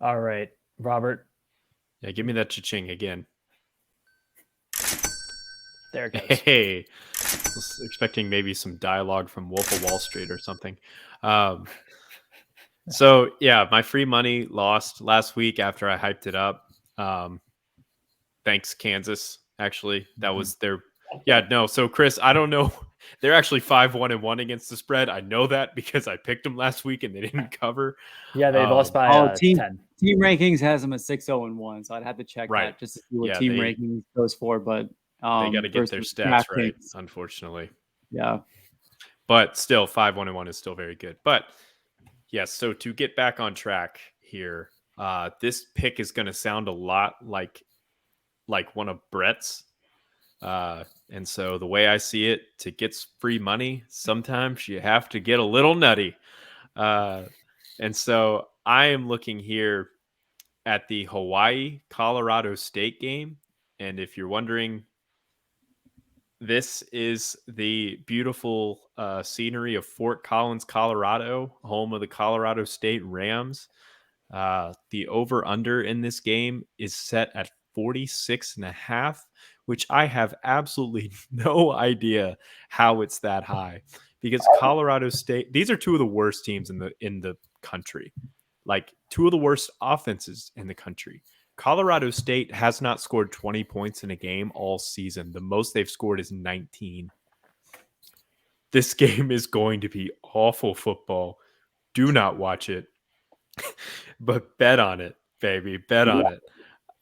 All right, Robert. Yeah, give me that cha-ching again. There it goes. Hey, I was expecting maybe some dialogue from Wolf of Wall Street or something. So yeah, my free money lost last week after I hyped it up. Thanks, Kansas. Actually, that was their. Yeah, no. So Chris, I don't know. They're actually 5-1-1 against the spread. I know that because I picked them last week and they didn't cover. Yeah, they lost by team 10. Team rankings has them at 6-0-1, so I'd have to check Right. that just to see what team rankings goes for. But they got to get their stats right, unfortunately. Yeah, but still, 5-1-1 is still very good. But yes, so to get back on track here, this pick is going to sound a lot like one of Brett's. And so the way I see it, to get free money, sometimes you have to get a little nutty. And so I am looking here at the Hawaii-Colorado State game. And if you're wondering, this is the beautiful scenery of Fort Collins, Colorado, home of the Colorado State Rams. The over-under in this game is set at 46.5, which I have absolutely no idea how it's that high, because Colorado State, these are two of the worst teams in the country, like two of the worst offenses in the country. Colorado State has not scored 20 points in a game all season. The most they've scored is 19. This game is going to be awful football. Do not watch it, but bet on it, baby. Bet on it.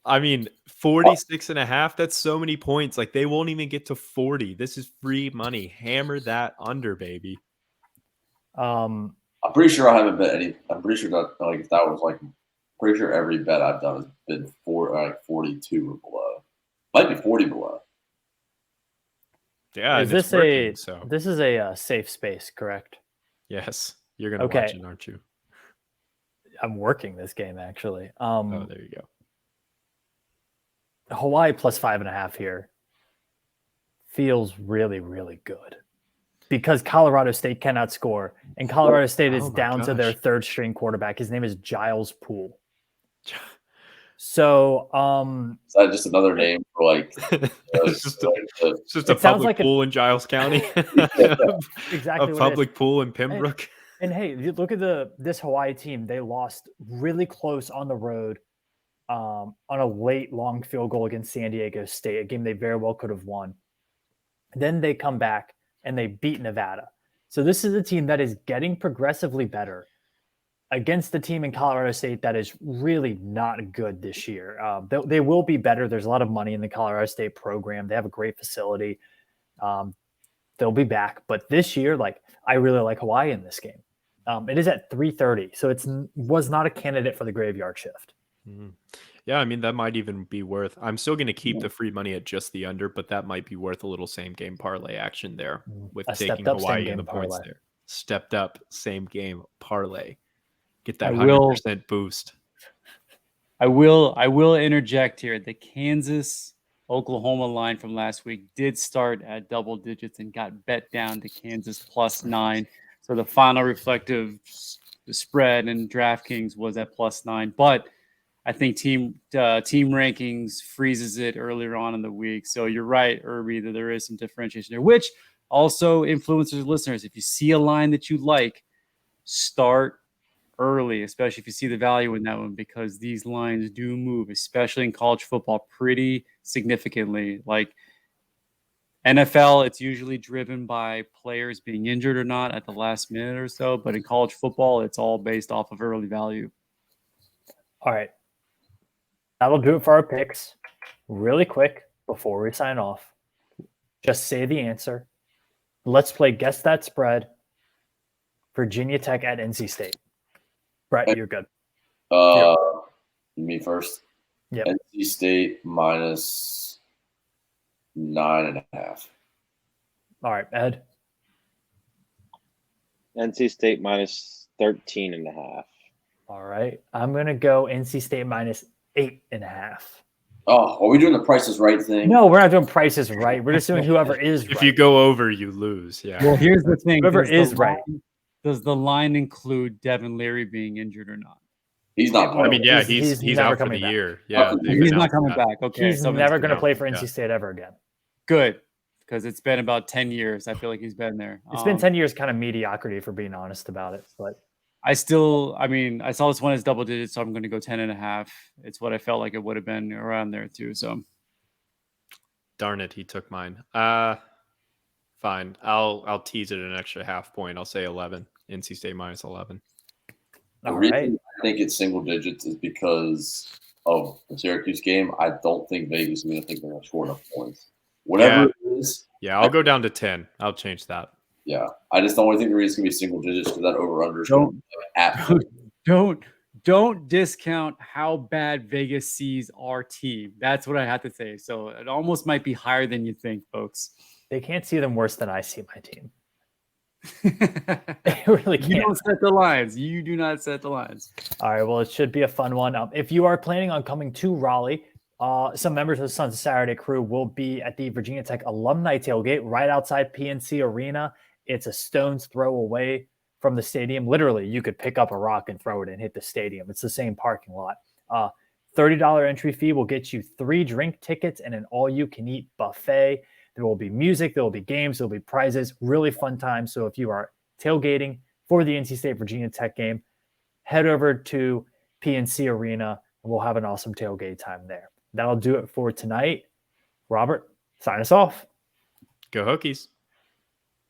I mean, 46.5, that's so many points. Like, they won't even get to 40. This is free money. Hammer that under, baby. I'm pretty sure I haven't bet any. I'm pretty sure that, like, if that was like, pretty sure every bet I've done has been 42 or below. Might be 40 below. Yeah. Is this this is a safe space, correct? Yes. You're going to watch it, aren't you? I'm working this game, actually. Oh, there you go. Hawaii plus 5.5 here feels really, really good because Colorado State cannot score, and Colorado State is down to their third string quarterback. His name is Giles Poole. So, is that just another name for like? It's just a public pool in Giles County. Exactly. A public pool in Pembroke. And hey, you look at this Hawaii team. They lost really close on the road. On a late long field goal against San Diego State, a game they very well could have won. Then they come back and they beat Nevada. So this is a team that is getting progressively better against the team in Colorado State that is really not good this year. They will be better. There's a lot of money in the Colorado State program. They have a great facility. They'll be back. But this year, I really like Hawaii in this game. It is at 3:30, so it was not a candidate for the graveyard shift. Mm-hmm. Yeah, I mean, that might even be worth. I'm still going to keep the free money at just the under, but that might be worth a little same game parlay action there with taking Hawaii and the points there. Stepped up same game parlay. Get that 100% boost. I will interject here. The Kansas Oklahoma line from last week did start at double digits and got bet down to Kansas +9. So the final reflective spread in DraftKings was at +9, but I think team rankings freezes it earlier on in the week. So you're right, Irby, that there is some differentiation there, which also influences listeners. If you see a line that you like, start early, especially if you see the value in that one, because these lines do move, especially in college football, pretty significantly. Like NFL, it's usually driven by players being injured or not at the last minute or so. But in college football, it's all based off of early value. All right. That'll do it for our picks. really quick before we sign off, just say the answer. Let's play Guess That Spread. Virginia Tech at NC State. Brett, you're good. Me first. Yep. NC State minus 9.5. All right, Ed. NC State minus 13.5. All right. I'm going to go NC State minus 8.5. Oh, are we doing the Price is Right thing? No, we're not doing prices right. We're just doing whoever is right. If you go over, you lose. Yeah. Well, here's the thing. Whoever Does the is right. Does the line include Devin Leary being injured or not? He's not I playing. mean, yeah, He's he's never out for the coming back. year. Yeah, they've He's not announced coming that. back. Okay. He's so never going to no, play for yeah. NC State ever again. good because it's been about 10 years. I feel like he's been there. It's been 10 years kind of mediocrity for being honest about it. But I mean, I saw this one as double digits, so I'm going to go 10.5. It's what I felt like it would have been around there too. So Darn it, he took mine. Fine. I'll tease it an extra half point. I'll say 11. NC State minus 11. The all reason right. I think it's single digits is because of the Syracuse game. I don't think Vegas is going to think they're going to score enough points. Whatever it is, Yeah, I'll go down to 10. I'll change that. yeah. I just don't think the reason it's going to be single digits because that over-under is going to be at don't discount how bad Vegas sees our team. That's what I have to say. So it almost might be higher than you think, folks. They can't see them worse than I see my team. They really You can't. don't set the lines. You do not set the lines. All right. Well, it should be a fun one. If you are planning on coming to Raleigh, some members of the Sons of Saturday crew will be at the Virginia Tech alumni tailgate right outside PNC Arena. It's a stone's throw away from the stadium. Literally, you could pick up a rock and throw it and hit the stadium. It's the same parking lot. $30 entry fee will get you 3 drink tickets and an all-you-can-eat buffet. There will be music, there will be games, there will be prizes. Really fun time. So if you are tailgating for the NC State Virginia Tech game, head over to PNC Arena and we'll have an awesome tailgate time there. That'll do it for tonight. Robert, sign us off. Go Hokies.